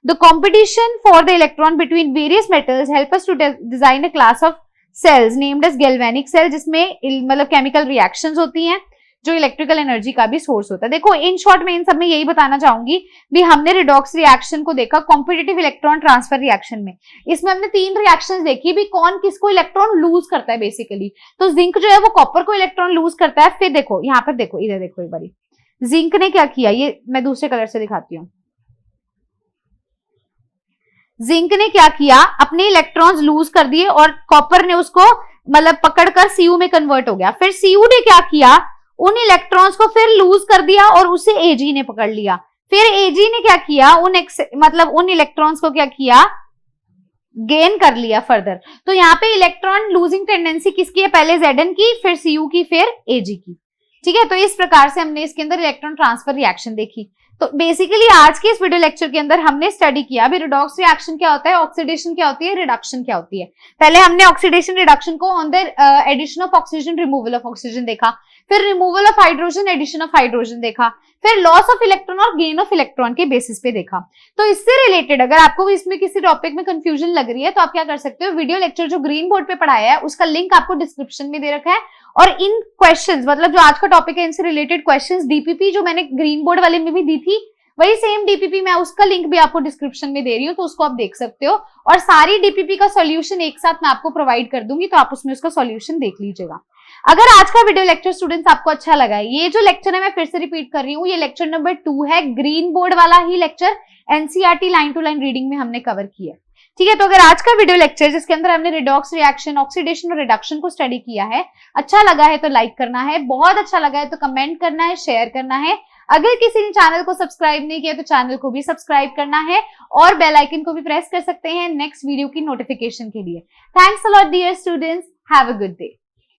The competition for the electron between various metals help us to design a class of cells named as galvanic cell, जिसमें मतलब केमिकल रिएक्शंस होती हैं जो इलेक्ट्रिकल एनर्जी का भी सोर्स होता है। देखो इन शॉर्ट में इन सब में यही बताना चाहूंगी भी, हमने रिडॉक्स रिएक्शन को देखा कॉम्पिटिटिव इलेक्ट्रॉन ट्रांसफर रिएक्शन में। इसमें हमने 3 रिएक्शंस देखी भी, कौन किसको इलेक्ट्रॉन लूज करता है बेसिकली। तो जिंक जो है वो कॉपर को इलेक्ट्रॉन लूज करता है। फिर देखो यहाँ पर, देखो इधर देखो एक बारी, जिंक ने क्या किया, ये मैं दूसरे कलर से दिखाती हूँ। जिंक ने क्या किया, अपने इलेक्ट्रॉन्स लूज कर दिए और कॉपर ने उसको मतलब पकड़कर Cu में कन्वर्ट हो गया। फिर Cu ने क्या किया, उन इलेक्ट्रॉन्स को फिर लूज कर दिया और उसे Ag ने पकड़ लिया। फिर Ag ने क्या किया, उन इलेक्ट्रॉन्स को क्या किया, गेन कर लिया फर्दर। तो यहाँ पे इलेक्ट्रॉन लूजिंग टेंडेंसी किसकी है, पहले Zn की, फिर Cu की, फिर Ag की। ठीक है, तो इस प्रकार से हमने इसके अंदर इलेक्ट्रॉन ट्रांसफर रिएक्शन देखी। तो बेसिकली आज के इस वीडियो लेक्चर के अंदर हमने स्टडी किया भी रिडॉक्स रिएक्शन क्या होता है, ऑक्सीडेशन क्या होती है, रिडक्शन क्या होती है। पहले हमने ऑक्सीडेशन रिडक्शन को on the addition of oxygen, removal of oxygen देखा, फिर removal of hydrogen, addition of hydrogen देखा, फिर लॉस ऑफ इलेक्ट्रॉन और गेन ऑफ इलेक्ट्रॉन के बेसिस पे देखा। तो इससे रिलेटेड अगर आपको इसमें किसी टॉपिक में कंफ्यूजन लग रही है तो आप क्या कर सकते हो, वीडियो लेक्चर जो ग्रीन बोर्ड पे पढ़ाया है उसका लिंक आपको डिस्क्रिप्शन में दे रखा है, और इन क्वेश्चंस मतलब जो आज का टॉपिक है इनसे रिलेटेड क्वेश्चंस डीपीपी जो मैंने ग्रीन बोर्ड वाले में भी दी थी, वही सेम डीपीपी मैं उसका लिंक भी आपको डिस्क्रिप्शन में दे रही हूँ, तो उसको आप देख सकते हो। और सारी डीपीपी का सॉल्यूशन एक साथ मैं आपको प्रोवाइड कर दूंगी, तो आप उसमें उसका सॉल्यूशन देख लीजिएगा। अगर आज का वीडियो लेक्चर स्टूडेंट्स आपको अच्छा लगा है, ये जो लेक्चर है मैं फिर से रिपीट कर रही हूँ, ये लेक्चर नंबर 2 है, ग्रीन बोर्ड वाला ही lecture NCERT line to line reading में हमने कवर किया है। ठीक है, तो अगर आज का वीडियो लेक्चर जिसके अंदर हमने रिडॉक्स रिएक्शन, ऑक्सीडेशन और रिडक्शन को स्टडी किया है अच्छा लगा है तो लाइक करना है, बहुत अच्छा लगा है तो कमेंट करना है, शेयर करना है। अगर किसी ने चैनल को सब्सक्राइब नहीं किया तो चैनल को भी सब्सक्राइब करना है और बेल आइकन को भी प्रेस कर सकते हैं नेक्स्ट वीडियो की नोटिफिकेशन के लिए। Thanks a lot dear students, have a good day.